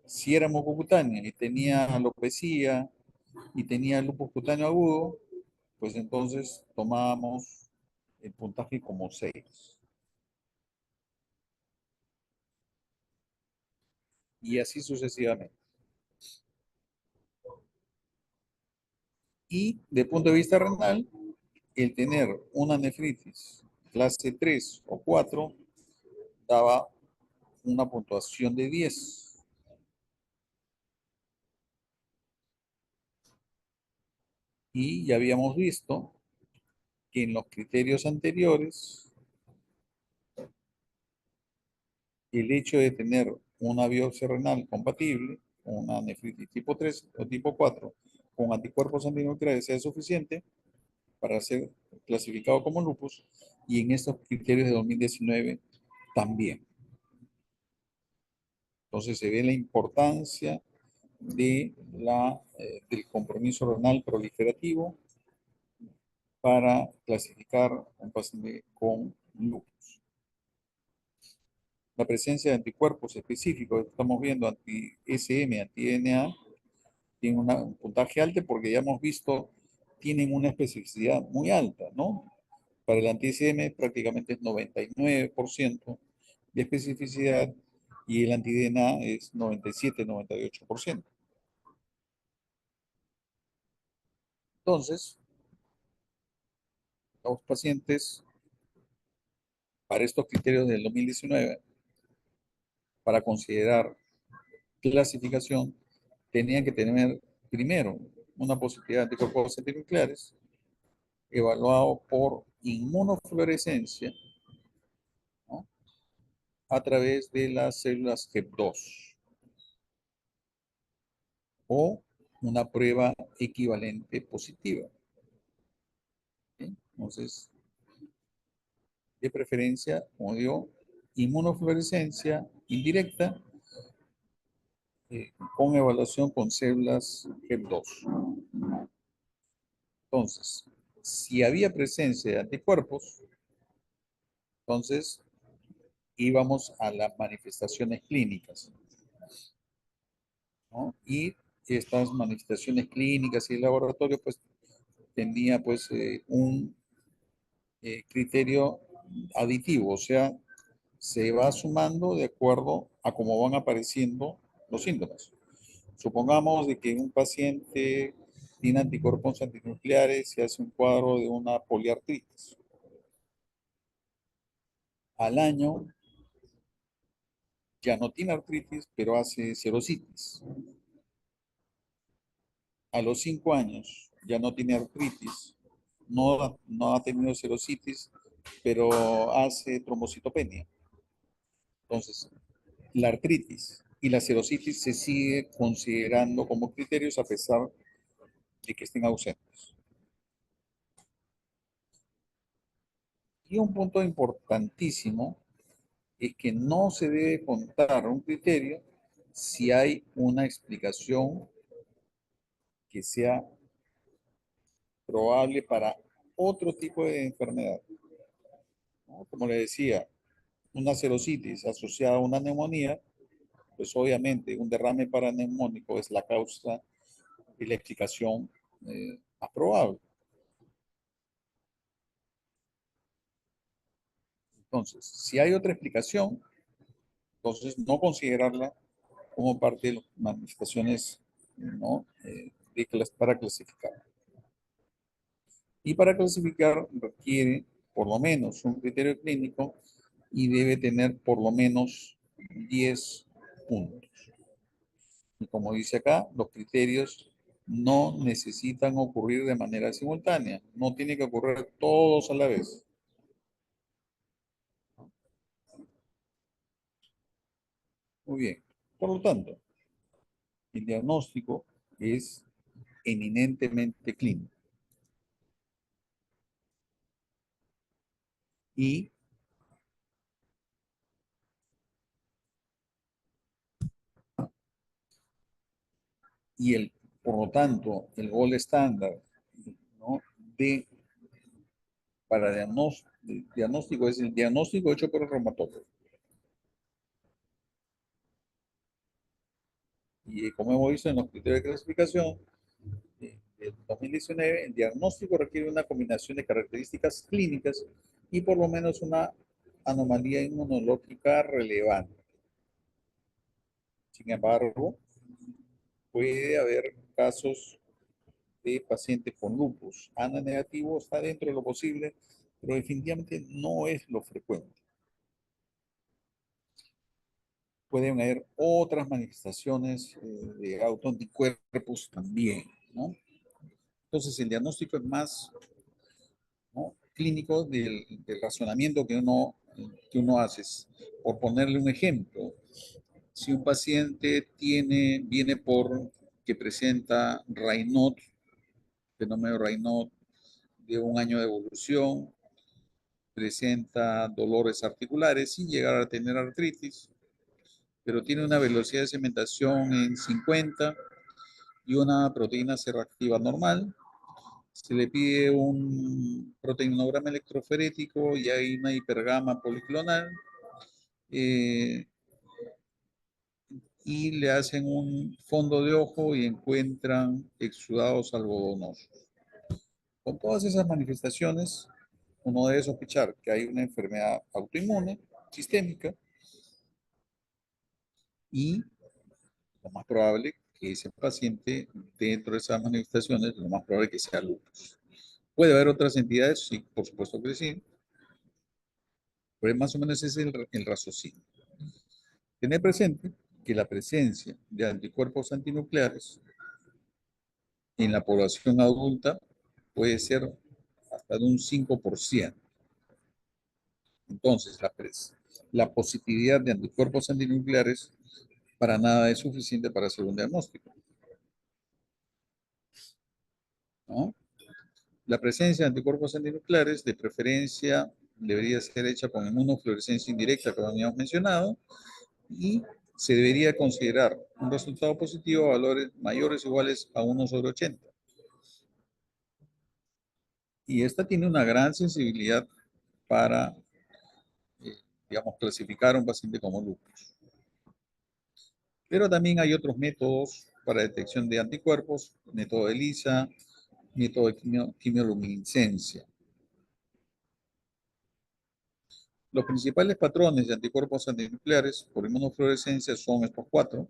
Si era mucocutánea y tenía alopecia y tenía lupus cutáneo agudo, pues entonces tomábamos el puntaje como 6. Y así sucesivamente. Y de punto de vista renal, el tener una nefritis clase 3 o 4 daba una puntuación de 10. Y ya habíamos visto que en los criterios anteriores, el hecho de tener una biopsia renal compatible, una nefritis tipo 3 o tipo 4, con anticuerpos antinucleares sea suficiente para ser clasificado como lupus, y en estos criterios de 2019 también. Entonces se ve la importancia de del compromiso renal proliferativo para clasificar un paciente con lupus. La presencia de anticuerpos específicos, estamos viendo anti-SM, anti-DNA, tiene un puntaje alto porque ya hemos visto, tienen una especificidad muy alta, ¿no? Para el anti-SM prácticamente es 99% de especificidad, y el anti-DNA es 97-98%. Entonces, los pacientes, para estos criterios del 2019, para considerar clasificación, tenían que tener primero una positividad de anticuerpos antinucleares evaluado por inmunofluorescencia, ¿no? A través de las células HEP2 o una prueba equivalente positiva. ¿Sí? Entonces, de preferencia, como digo, inmunofluorescencia indirecta con evaluación con células HEP2. Entonces, si había presencia de anticuerpos, entonces íbamos a las manifestaciones clínicas, ¿no? Y estas manifestaciones clínicas y el laboratorio, pues, tenía, pues, un criterio aditivo, o sea, se va sumando de acuerdo a cómo van apareciendo los síntomas. Supongamos de que un paciente tiene anticuerpos antinucleares y hace un cuadro de una poliartritis. Al año ya no tiene artritis, pero hace serositis. A los 5 años ya no tiene artritis, no ha tenido serositis, pero hace trombocitopenia. Entonces, la artritis y la serositis se sigue considerando como criterios a pesar de que estén ausentes. Y un punto importantísimo es que no se debe contar un criterio si hay una explicación que sea probable para otro tipo de enfermedad, ¿no? Como le decía, una serositis asociada a una neumonía, pues obviamente un derrame paraneumónico es la causa y la explicación más probable. Entonces, si hay otra explicación, entonces no considerarla como parte de las manifestaciones, ¿no? Para clasificar. Y para clasificar requiere por lo menos un criterio clínico y debe tener por lo menos 10 puntos. Y como dice acá, los criterios no necesitan ocurrir de manera simultánea. No tiene que ocurrir todos a la vez. Muy bien. Por lo tanto, el diagnóstico es eminentemente clínico. Y, por lo tanto, el gol estándar, ¿no? Para diagnóstico es el diagnóstico hecho por el reumatólogo. Y como hemos visto en los criterios de clasificación del 2019, el diagnóstico requiere una combinación de características clínicas y por lo menos una anomalía inmunológica relevante. Sin embargo, puede haber casos de pacientes con lupus. ANA negativo está dentro de lo posible, pero definitivamente no es lo frecuente. Pueden haber otras manifestaciones de autoanticuerpos también, ¿no? Entonces, el diagnóstico es más, ¿no? Clínico del razonamiento que uno hace. Por ponerle un ejemplo, si un paciente viene por que presenta Raynaud, fenómeno Raynaud de un año de evolución, presenta dolores articulares sin llegar a tener artritis, pero tiene una velocidad de cementación en 50 y una proteína C reactiva normal. Se le pide un proteinograma electroforético y hay una hipergama policlonal. eh, y le hacen un fondo de ojo y encuentran exudados algodonosos. Con todas esas manifestaciones, uno debe sospechar que hay una enfermedad autoinmune sistémica y lo más probable que ese paciente, dentro de esas manifestaciones, lo más probable que sea lupus. ¿Puede haber otras entidades? Sí, por supuesto que sí. Pero más o menos ese es el raciocinio. Tener presente que la presencia de anticuerpos antinucleares en la población adulta puede ser hasta de un 5%. Entonces, la positividad de anticuerpos antinucleares para nada es suficiente para hacer un diagnóstico, ¿no? La presencia de anticuerpos antinucleares, de preferencia, debería ser hecha con inmunofluorescencia indirecta, como habíamos mencionado, y se debería considerar un resultado positivo a valores mayores o iguales a 1/80. Y esta tiene una gran sensibilidad para, digamos, clasificar a un paciente como lupus. Pero también hay otros métodos para detección de anticuerpos, método de ELISA, método de quimioluminiscencia. Los principales patrones de anticuerpos antinucleares por inmunofluorescencia son estos cuatro: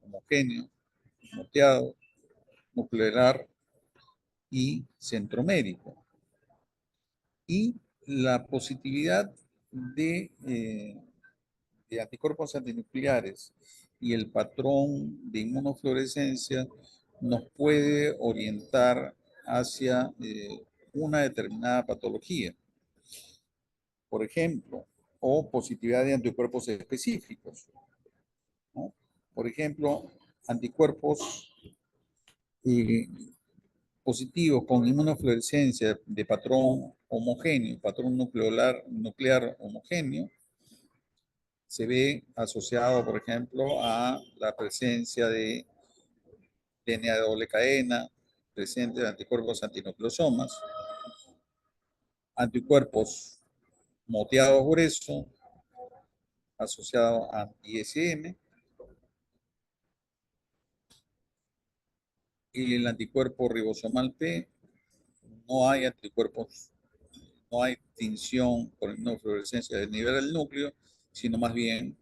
homogéneo, moteado, nuclear y centromérico. Y la positividad de anticuerpos antinucleares y el patrón de inmunofluorescencia nos puede orientar hacia una determinada patología, por ejemplo, o positividad de anticuerpos específicos, ¿no? Por ejemplo, anticuerpos eh, positivos con inmunofluorescencia de patrón homogéneo, patrón nuclear homogéneo, se ve asociado, por ejemplo, a la presencia de DNA de doble cadena, presente de anticuerpos antinucleosomas, anticuerpos moteados grueso, asociado a ISM, y el anticuerpo ribosomal P. No hay anticuerpos, no hay tinción por inmunofluorescencia del nivel del núcleo, sino más bien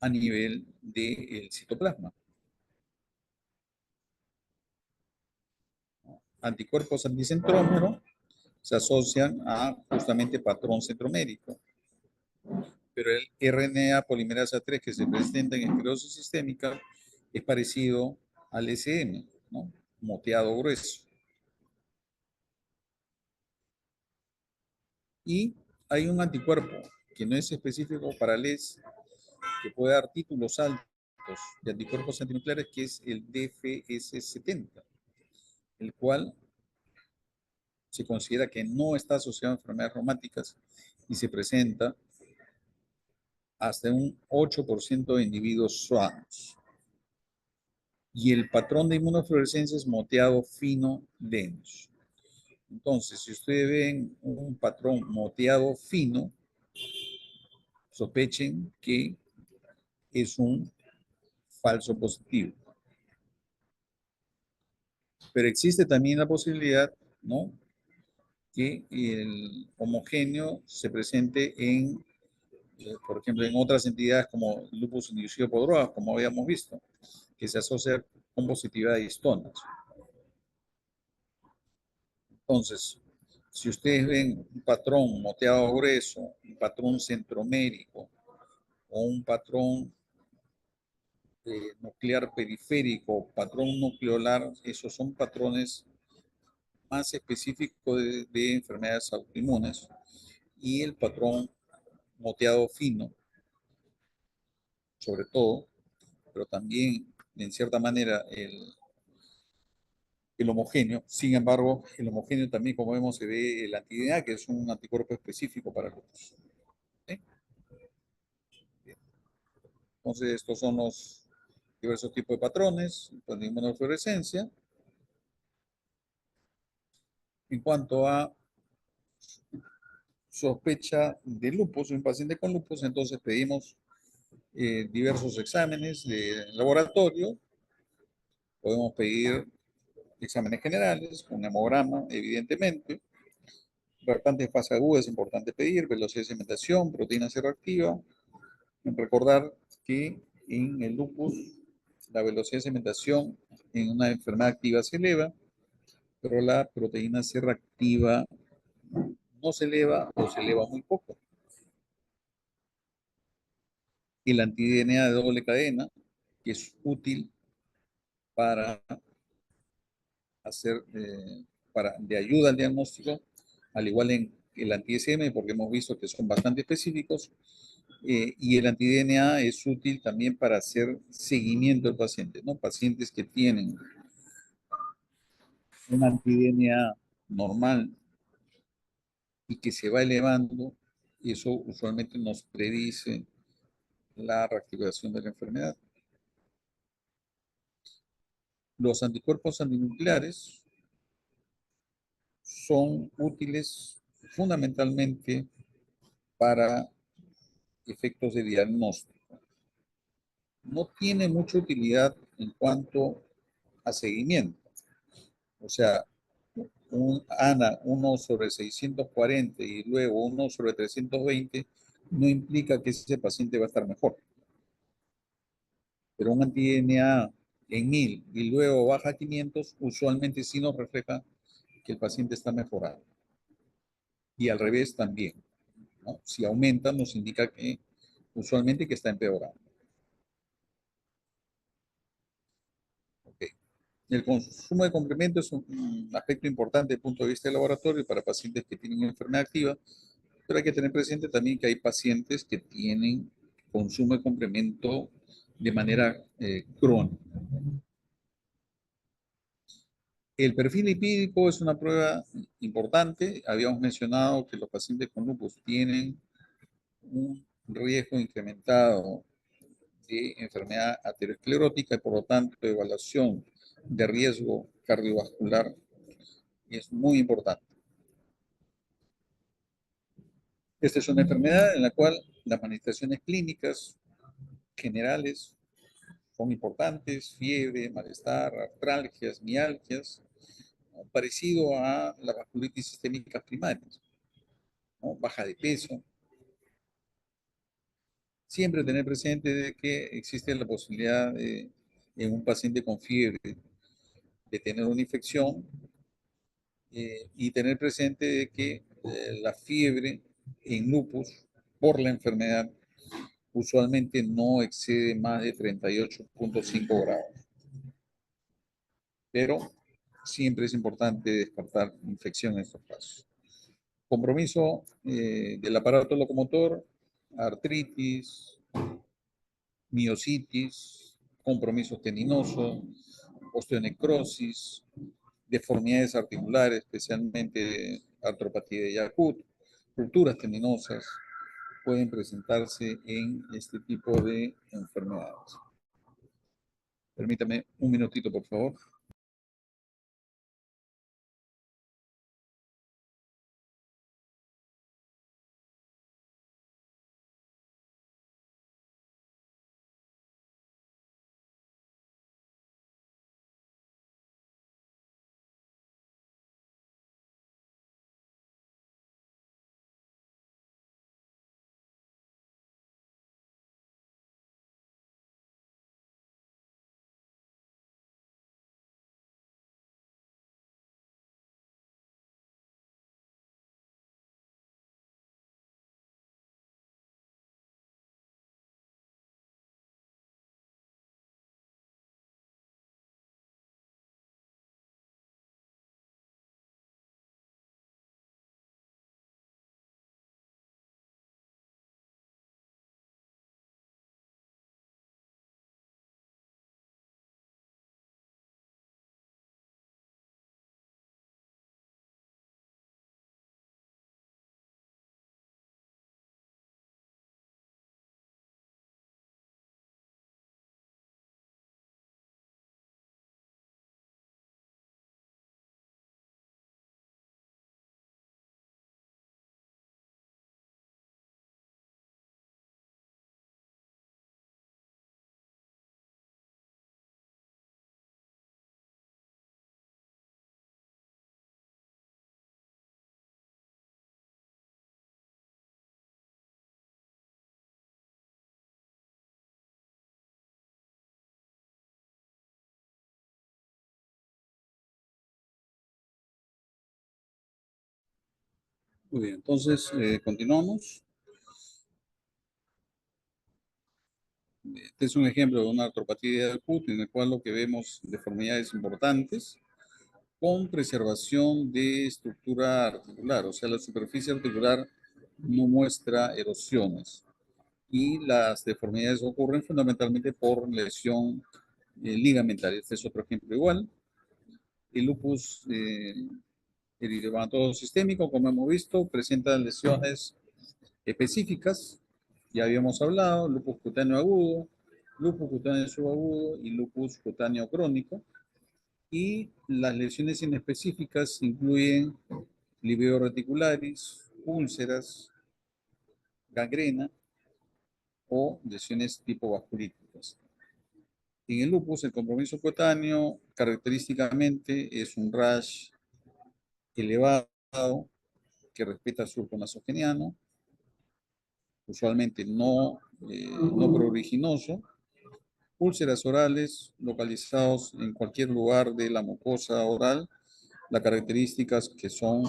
a nivel del citoplasma. Anticuerpos anticentrómero se asocian a justamente patrón centromérico, pero el RNA polimerasa 3 que se presenta en esclerosis sistémica es parecido al SM, ¿no? Moteado grueso. Y hay un anticuerpo que no es específico para LES, que puede dar títulos altos de anticuerpos antinucleares, que es el DFS70, el cual se considera que no está asociado a enfermedades reumáticas y se presenta hasta un 8% de individuos sanos. Y el patrón de inmunofluorescencia es moteado fino denso. Entonces, si ustedes ven un patrón moteado fino, sospechen que es un falso positivo. Pero existe también la posibilidad, ¿no?, que el homogéneo se presente en, por ejemplo, en otras entidades como lupus inducido por drogas, como habíamos visto, que se asocia con positividad de histonas. Entonces, si ustedes ven un patrón moteado grueso, un patrón centromérico o un patrón nuclear periférico, patrón nucleolar, esos son patrones más específicos de enfermedades autoinmunes. Y el patrón moteado fino, sobre todo, pero también, en cierta manera, el homogéneo. Sin embargo, el homogéneo también, como vemos, se ve el anti-DNA, que es un anticuerpo específico para lupus. ¿Sí? Entonces, estos son los diversos tipos de patrones de inmunofluorescencia. En cuanto a sospecha de lupus, un paciente con lupus, entonces pedimos diversos exámenes de laboratorio. Podemos pedir exámenes generales, un hemograma, evidentemente. Reactantes de fase aguda es importante pedir, velocidad de sedimentación, proteína C reactiva. Recordar que en el lupus la velocidad de sedimentación en una enfermedad activa se eleva, pero la proteína C reactiva no se eleva o se eleva muy poco. el anti-DNA de doble cadena, que es útil para hacer, de ayuda al diagnóstico, al igual en el anti-SM, porque hemos visto que son bastante específicos, y el anti-DNA es útil también para hacer seguimiento del paciente, ¿no? Pacientes que tienen un anti-DNA normal y que se va elevando, y eso usualmente nos predice la reactivación de la enfermedad. Los anticuerpos antinucleares son útiles fundamentalmente para efectos de diagnóstico. No tiene mucha utilidad en cuanto a seguimiento. O sea, un ANA 1/640 y luego 1/320 no implica que ese paciente va a estar mejor. Pero un anti-DNA en 1000 y luego baja a 500, usualmente sí nos refleja que el paciente está mejorando. Y al revés también, ¿no? Si aumenta, nos indica que usualmente que está empeorando. Okay. El consumo de complementos es un aspecto importante desde el punto de vista del laboratorio para pacientes que tienen una enfermedad activa, pero hay que tener presente también que hay pacientes que tienen consumo de complemento de manera crónica. El perfil lipídico es una prueba importante. Habíamos mencionado que los pacientes con lupus tienen un riesgo incrementado de enfermedad aterosclerótica y por lo tanto evaluación de riesgo cardiovascular es muy importante. Esta es una enfermedad en la cual las manifestaciones clínicas generales son importantes: fiebre, malestar, artralgias, mialgias, ¿no? Parecido a las vasculitis sistémicas primarias, ¿no? Baja de peso. Siempre tener presente de que existe la posibilidad en un paciente con fiebre de tener una infección, y tener presente de que la fiebre en lupus por la enfermedad usualmente no excede más de 38,5 grados. Pero siempre es importante descartar infección en estos casos. Compromiso del aparato locomotor, artritis, miositis, compromiso tendinoso, osteonecrosis, deformidades articulares, especialmente artropatía de Charcot, rupturas tendinosas, pueden presentarse en este tipo de enfermedades. Permítame un minutito, por favor. Muy bien, entonces continuamos. este es un ejemplo de una artropatía del CUT en el cual lo que vemos deformidades importantes con preservación de estructura articular, o sea, la superficie articular no muestra erosiones y las deformidades ocurren fundamentalmente por lesión ligamentaria. Este es otro ejemplo igual. El lupus eritematoso sistémico, como hemos visto, presenta lesiones específicas. Ya habíamos hablado, lupus cutáneo agudo, lupus cutáneo subagudo y lupus cutáneo crónico. Y las lesiones inespecíficas incluyen livedo reticularis, úlceras, gangrena o lesiones tipo vasculíticas. En el lupus, el compromiso cutáneo característicamente es un rash elevado que respeta el surco nasogeniano, usualmente no pruriginoso, úlceras orales localizados en cualquier lugar de la mucosa oral, las características que son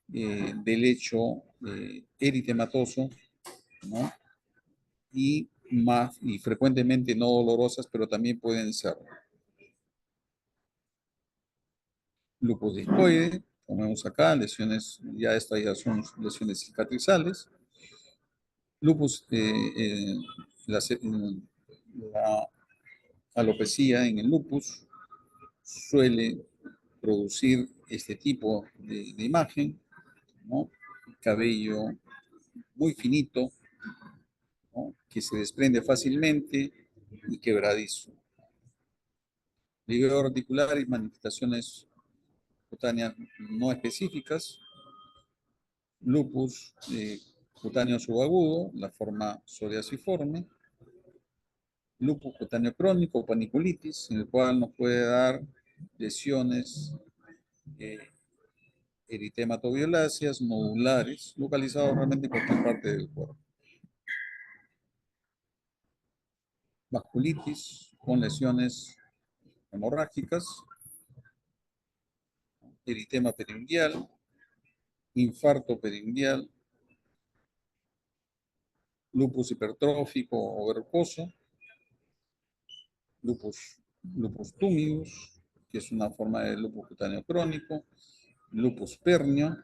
del lecho eritematoso, ¿no? Y frecuentemente no dolorosas, pero también pueden ser lupus discoide, como vemos acá, lesiones, ya estas ya son lesiones cicatrizales, lupus, la alopecia en el lupus suele producir este tipo de imagen, ¿no? Cabello muy finito, ¿no? Que se desprende fácilmente y quebradizo. Livedo reticular y manifestaciones cutáneas no específicas, lupus cutáneo subagudo, la forma psoriasiforme, lupus cutáneo crónico o paniculitis, en el cual nos puede dar lesiones eritematoviolaceas nodulares, localizados realmente en cualquier parte del cuerpo. Vasculitis con lesiones hemorrágicas, eritema periungual, infarto periungual, lupus hipertrófico o verrucoso, lupus tumius, que es una forma de lupus cutáneo crónico, lupus pernio.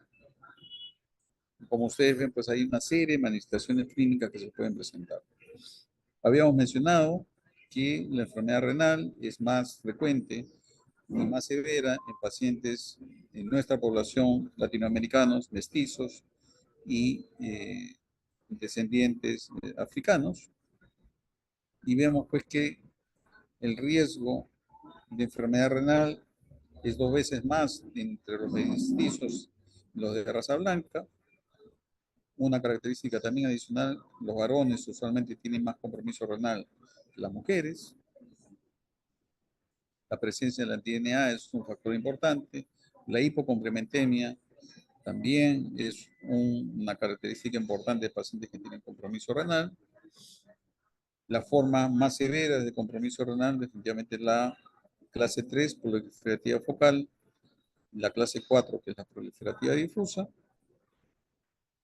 Como ustedes ven, pues hay una serie de manifestaciones clínicas que se pueden presentar. Habíamos mencionado que la enfermedad renal es más frecuente y más severa en pacientes en nuestra población latinoamericanos, mestizos y descendientes africanos. Y vemos pues que el riesgo de enfermedad renal es 2 veces más entre los mestizos y los de raza blanca. Una característica también adicional, los varones usualmente tienen más compromiso renal que las mujeres. La presencia del anti-DNA es un factor importante. La hipocomplementemia también es una característica importante de pacientes que tienen compromiso renal. La forma más severa de compromiso renal definitivamente es la clase 3, proliferativa focal, la clase 4, que es la proliferativa difusa.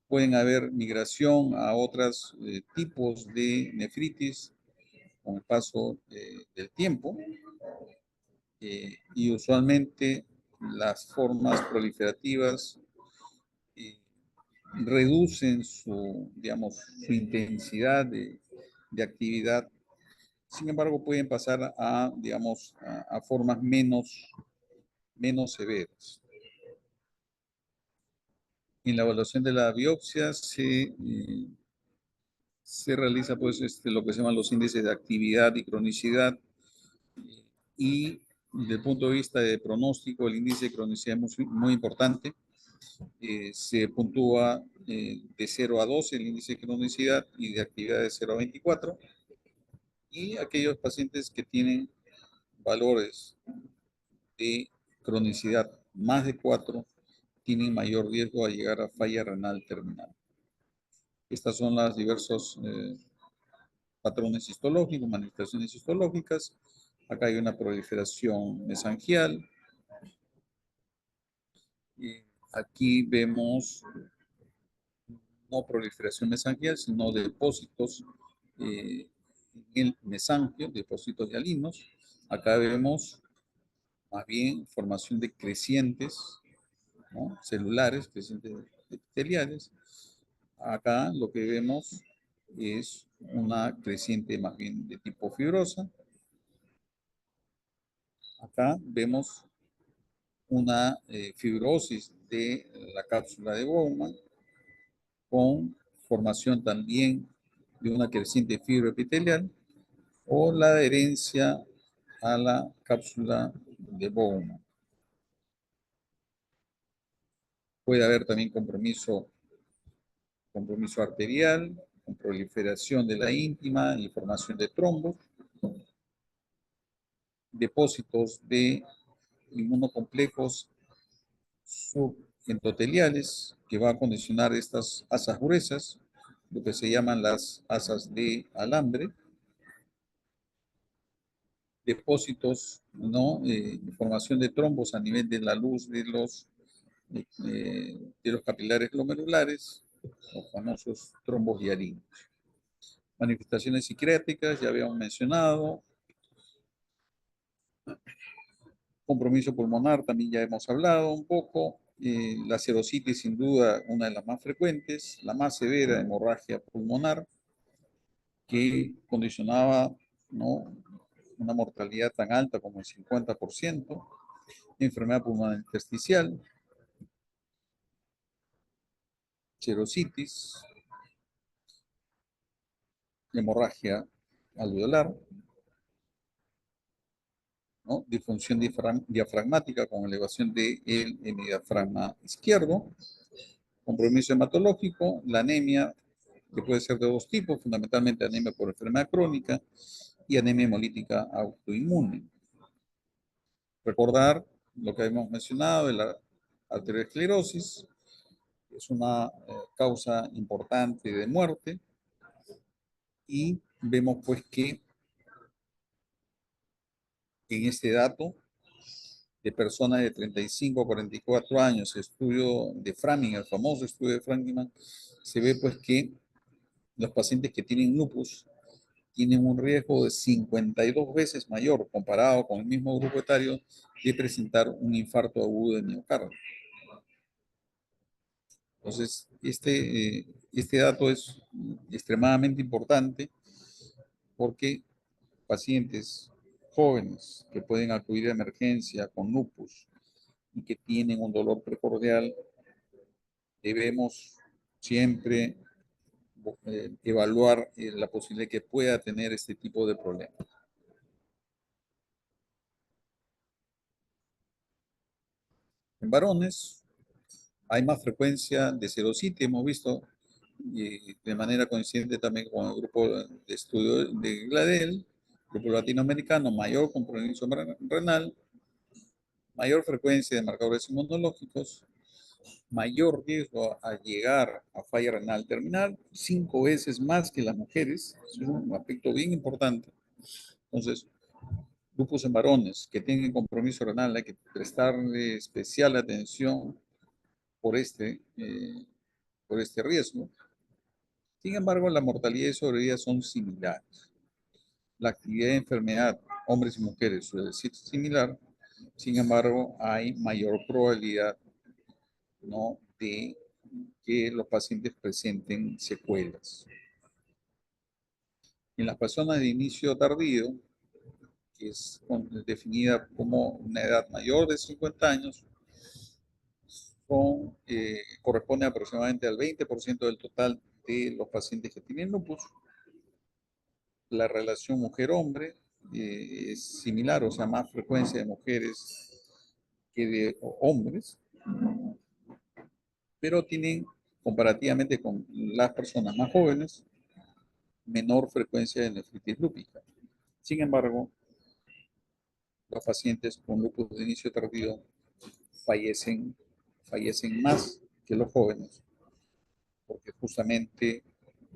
Pueden haber migración a otros tipos de nefritis con el paso del tiempo. Y usualmente las formas proliferativas reducen digamos, su intensidad de actividad. Sin embargo, pueden pasar a, digamos, a formas menos severas. En la evaluación de la biopsia se realiza pues lo que se llaman los índices de actividad y cronicidad, y desde el punto de vista de pronóstico el índice de cronicidad es muy importante. Se puntúa de 0 a 12 el índice de cronicidad y de actividad de 0 a 24, y aquellos pacientes que tienen valores de cronicidad más de 4 tienen mayor riesgo a llegar a falla renal terminal. Estas son las diversos patrones histológicos, manifestaciones histológicas. Acá hay una proliferación mesangial. Y aquí vemos no proliferación mesangial, sino depósitos en el mesangio, depósitos hialinos. Acá vemos más bien formación de crecientes, ¿no? Celulares, crecientes epiteliales. Acá lo que vemos es una creciente más bien de tipo fibrosa. Acá vemos una fibrosis de la cápsula de Bowman con formación también de una creciente fibroepitelial o la adherencia a la cápsula de Bowman. Puede haber también compromiso arterial, con proliferación de la íntima y formación de trombos, depósitos de inmunocomplejos subendoteliales que va a condicionar estas asas gruesas, lo que se llaman las asas de alambre, depósitos, ¿no? Formación de trombos a nivel de la luz de los capilares glomerulares, los famosos trombos hialinos. Manifestaciones psiquiátricas, ya habíamos mencionado. Compromiso pulmonar, también ya hemos hablado un poco. La serositis, sin duda, una de las más frecuentes. La más severa, hemorragia pulmonar, que condicionaba, ¿no?, una mortalidad tan alta como el 50%. Enfermedad pulmonar intersticial, serositis, hemorragia alveolar, ¿no? Disfunción diafragmática con elevación del diafragma izquierdo, compromiso hematológico, la anemia, que puede ser de dos tipos, fundamentalmente anemia por enfermedad crónica y anemia hemolítica autoinmune. Recordar lo que hemos mencionado de la arteriosclerosis, es una causa importante de muerte, y vemos pues que en este dato de personas de 35 a 44 años, estudio de Framingham, el famoso estudio de Framingham, se ve pues que los pacientes que tienen lupus tienen un riesgo de 52 veces mayor comparado con el mismo grupo etario de presentar un infarto agudo de miocardio. Entonces, este dato es extremadamente importante porque pacientes jóvenes que pueden acudir a emergencia con lupus y que tienen un dolor precordial, debemos siempre evaluar la posibilidad que pueda tener este tipo de problemas. En varones hay más frecuencia de serositis, hemos visto, y de manera coincidente también con el grupo de estudio de Gladel, grupo latinoamericano, mayor compromiso renal, mayor frecuencia de marcadores inmunológicos, mayor riesgo a llegar a falla renal terminal, 5 veces más que las mujeres. Es un aspecto bien importante. Entonces, grupos en varones que tienen compromiso renal, hay que prestarle especial atención por por este riesgo. Sin embargo, la mortalidad y sobrevida son similares. La actividad de enfermedad, hombres y mujeres, suele ser similar. Sin embargo, hay mayor probabilidad, ¿no?, de que los pacientes presenten secuelas. En las personas de inicio tardío, que es definida como una edad mayor de 50 años, corresponde aproximadamente al 20% del total de los pacientes que tienen lupus. La relación mujer-hombre es similar, o sea, más frecuencia de mujeres que de hombres, pero tienen, comparativamente con las personas más jóvenes, menor frecuencia de nefritis lúpica. Sin embargo, los pacientes con lupus de inicio tardío fallecen, fallecen más que los jóvenes, porque justamente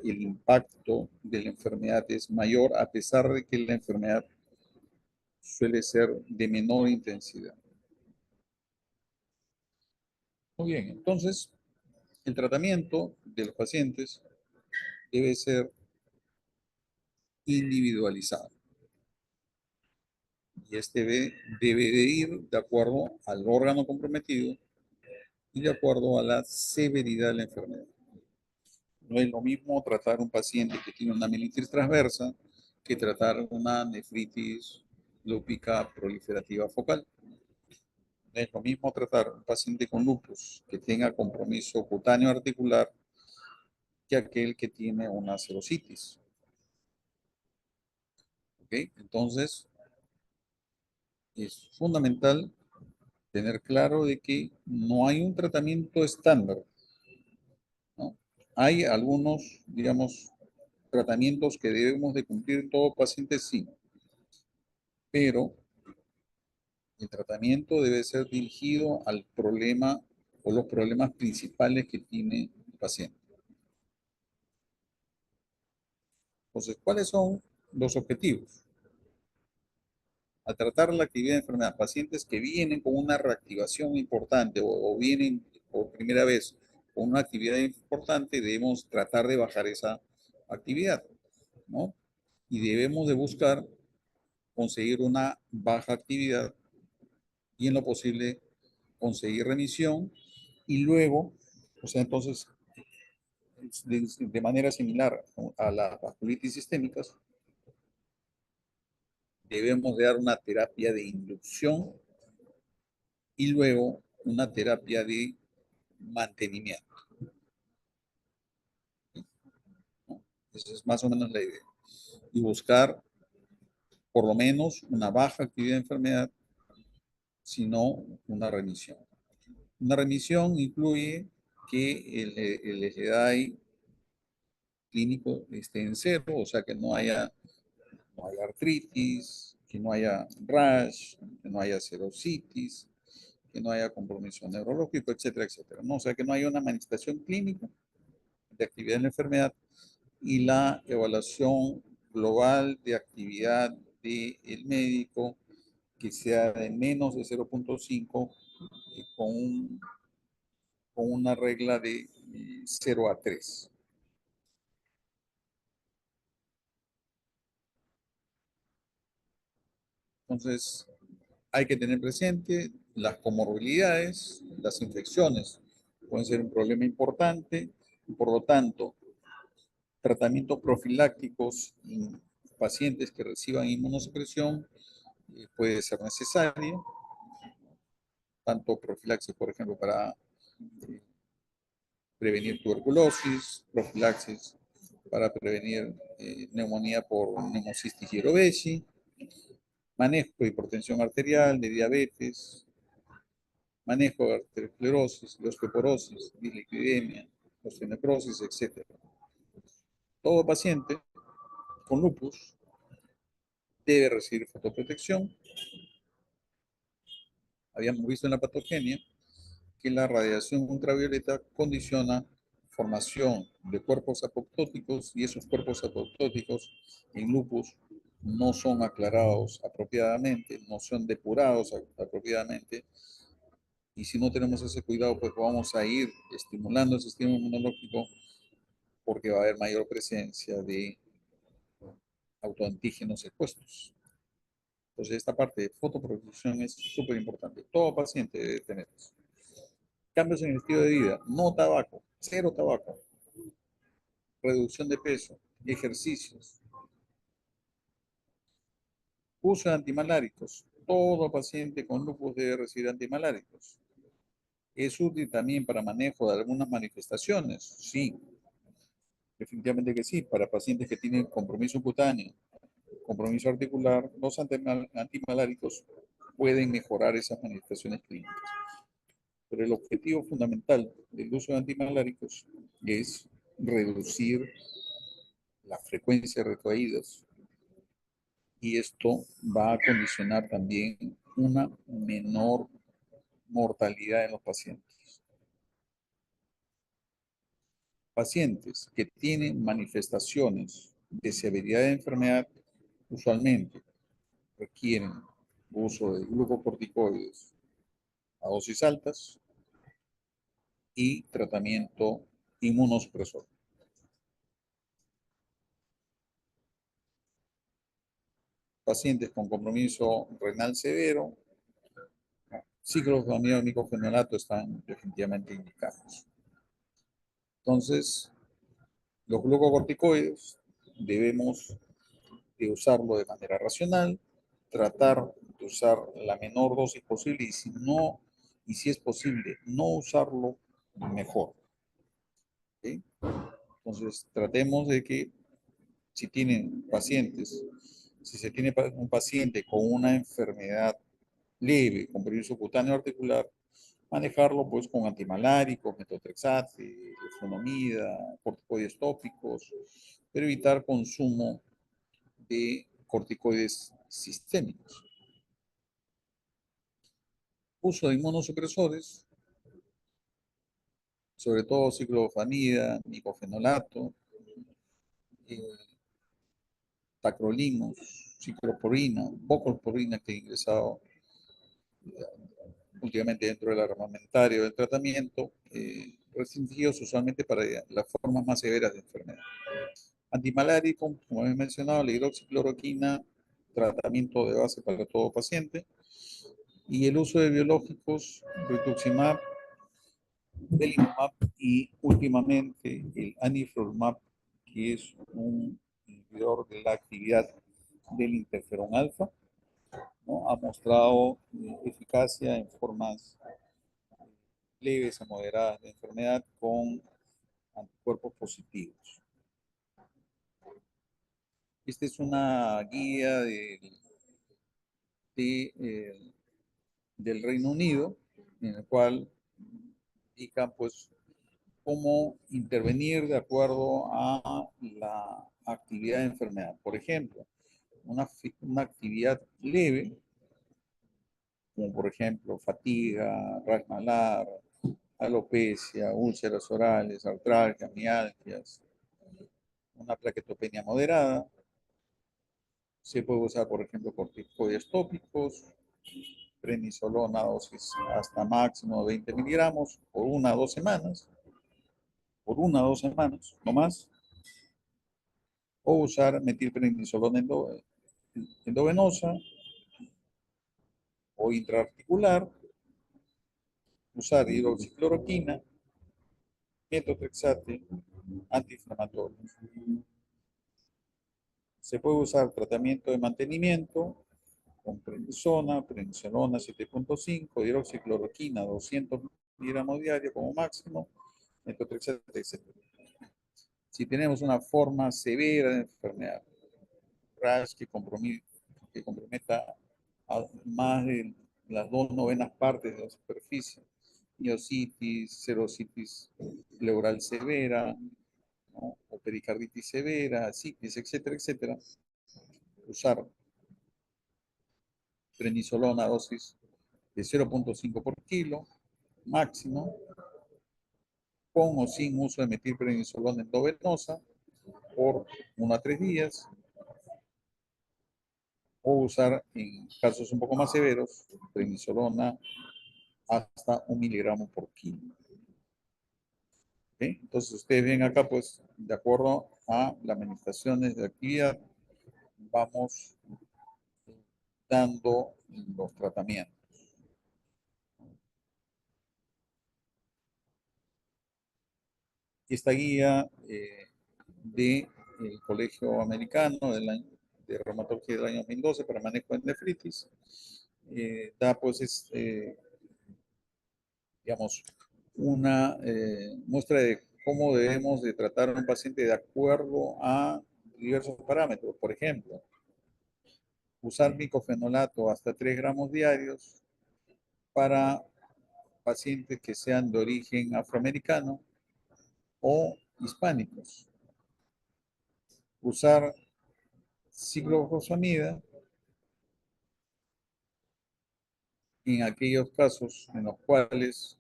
el impacto de la enfermedad es mayor, a pesar de que la enfermedad suele ser de menor intensidad. Muy bien, entonces el tratamiento de los pacientes debe ser individualizado. Y este debe de ir de acuerdo al órgano comprometido y de acuerdo a la severidad de la enfermedad. No es lo mismo tratar a un paciente que tiene una mielitis transversa que tratar una nefritis lúpica proliferativa focal. No es lo mismo tratar a un paciente con lupus que tenga compromiso cutáneo articular que aquel que tiene una serositis. ¿Ok? Entonces, es fundamental tener claro de que no hay un tratamiento estándar, ¿no? Hay algunos, digamos, tratamientos que debemos de cumplir todo paciente, sí, pero el tratamiento debe ser dirigido al problema o los problemas principales que tiene el paciente. Entonces, ¿cuáles son los objetivos? Al tratar la actividad de enfermedad, pacientes que vienen con una reactivación importante o vienen por primera vez con una actividad importante, debemos tratar de bajar esa actividad, ¿no? Y debemos de buscar conseguir una baja actividad y en lo posible conseguir remisión y luego, o sea, entonces, de manera similar a las vasculitis sistémicas, debemos de dar una terapia de inducción y luego una terapia de mantenimiento, ¿no? Esa es más o menos la idea. Y buscar por lo menos una baja actividad de enfermedad, sino una remisión. Una remisión incluye que el SLEDAI clínico esté en cero, o sea que no haya artritis, que no haya rash, que no haya serositis, que no haya compromiso neurológico, etcétera, etcétera, ¿no? O sea que no haya una manifestación clínica de actividad en la enfermedad y la evaluación global de actividad del médico que sea de menos de 0.5 con una regla de 0 a 3. Entonces, hay que tener presente las comorbilidades, las infecciones pueden ser un problema importante y por lo tanto, tratamientos profilácticos en pacientes que reciban inmunosupresión puede ser necesario, tanto profilaxis, por ejemplo, para eh, prevenir tuberculosis, profilaxis para prevenir neumonía por neumocistis jirovecii, manejo de hipertensión arterial, de diabetes, manejo de arteriosclerosis, de osteoporosis, dislipidemia, osteonecrosis, etc. Todo paciente con lupus debe recibir fotoprotección. Habíamos visto en la patogenia que la radiación ultravioleta condiciona formación de cuerpos apoptóticos y esos cuerpos apoptóticos en lupus no son aclarados apropiadamente, no son depurados apropiadamente y si no tenemos ese cuidado pues vamos a ir estimulando el sistema inmunológico porque va a haber mayor presencia de autoantígenos expuestos. Entonces esta parte de fotoprotección es súper importante. Todo paciente debe tener eso. Cambios en el estilo de vida, no tabaco, cero tabaco, reducción de peso, ejercicios, uso de antimaláricos. Todo paciente con lupus debe recibir antimaláricos. ¿Es útil también para manejo de algunas manifestaciones? Sí, definitivamente que sí. Para pacientes que tienen compromiso cutáneo, compromiso articular, los antimaláricos pueden mejorar esas manifestaciones clínicas. Pero el objetivo fundamental del uso de antimaláricos es reducir la frecuencia de recaídas y esto va a condicionar también una menor mortalidad en los pacientes. Pacientes que tienen manifestaciones de severidad de enfermedad usualmente requieren uso de glucocorticoides a dosis altas y tratamiento inmunosupresor. pacientes con compromiso renal severo, ciclofosfamida o micofenolato están definitivamente indicados. Entonces, los glucocorticoides debemos de usarlo de manera racional, tratar de usar la menor dosis posible y si no, y si es posible, no usarlo mejor. ¿Sí? Entonces, tratemos de que si tienen pacientes, si se tiene un paciente con una enfermedad leve, con periodo cutáneo articular, manejarlo pues con antimaláricos, metotrexate, eflunomida, corticoides tópicos, pero evitar consumo de corticoides sistémicos. Uso de inmunosupresores, sobre todo ciclofosfamida, micofenolato, eh, tacrolimus, ciclosporina, voclosporina que he ingresado últimamente dentro del armamentario del tratamiento, restringidos usualmente para las formas más severas de enfermedad. Antimalárico, como he mencionado, la hidroxicloroquina, tratamiento de base para todo paciente, y el uso de biológicos, rituximab, belimumab y últimamente el anifrolumab, que es un inhibidor de la actividad del interferón alfa, ¿no? Ha mostrado eficacia en formas leves a moderadas de enfermedad con anticuerpos positivos. Esta es una guía del Reino Unido, en el cual indican pues cómo intervenir de acuerdo a la actividad de enfermedad. Por ejemplo, una actividad leve, como por ejemplo fatiga, ras malar, alopecia, úlceras orales, artralgias, mialgias, una plaquetopenia moderada. Se puede usar, por ejemplo, corticoides tópicos, prednisolona dosis hasta máximo 20 miligramos por 1 a 2 semanas, no más, o usar metilprednisolona endovenosa o intraarticular, usar hidroxicloroquina, metotrexate, antiinflamatorios. Se puede usar tratamiento de mantenimiento con prednisolona 7.5, hidroxicloroquina 200 miligramos diarios como máximo, metotrexate, etc. Si tenemos una forma severa de enfermedad, rash que comprometa a más de las 2/9 de la superficie, miositis, serositis pleural severa, ¿no? O pericarditis severa, citis, etcétera, etcétera, usar prednisolona dosis de 0.5 por kilo máximo, con o sin uso de metilprednisolona endovenosa por 1 a 3 días, o usar en casos un poco más severos prednisolona hasta 1 miligramo por kilo. ¿Okay? Entonces ustedes ven acá, pues, de acuerdo a las manifestaciones de actividad, vamos dando los tratamientos. Esta guía del Colegio Americano de Reumatología del año 2012 para manejo de nefritis da, pues, digamos, una muestra de cómo debemos de tratar a un paciente de acuerdo a diversos parámetros. Por ejemplo, usar micofenolato hasta 3 gramos diarios para pacientes que sean de origen afroamericano o hispánicos. Usar ciclofosfamida en aquellos casos en los cuales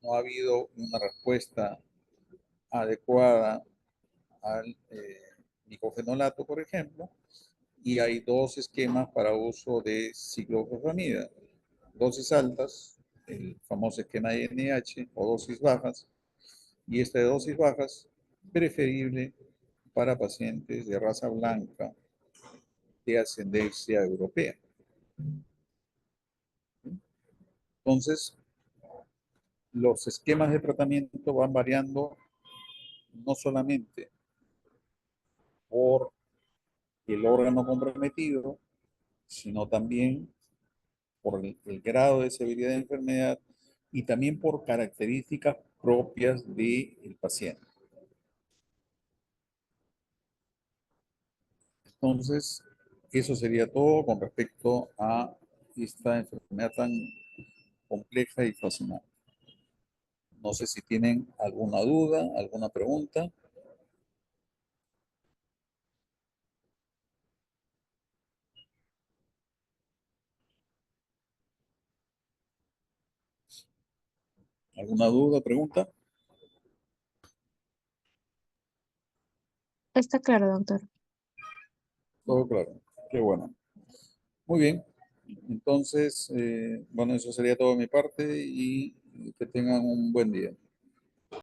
no ha habido una respuesta adecuada al micofenolato, por ejemplo, y hay dos esquemas para uso de ciclofosfamida. Dosis altas, el famoso esquema de NH, o dosis bajas, y esta de dosis bajas, preferible para pacientes de raza blanca de ascendencia europea. Entonces, los esquemas de tratamiento van variando no solamente por el órgano comprometido, sino también por el grado de severidad de enfermedad y también por características propias del paciente. Entonces, eso sería todo con respecto a esta enfermedad tan compleja y fascinante. No sé si tienen alguna duda, alguna pregunta. ¿Alguna duda, pregunta? Está claro, doctor. Todo claro. Qué bueno. Muy bien. Entonces, bueno, eso sería todo de mi parte y que tengan un buen día.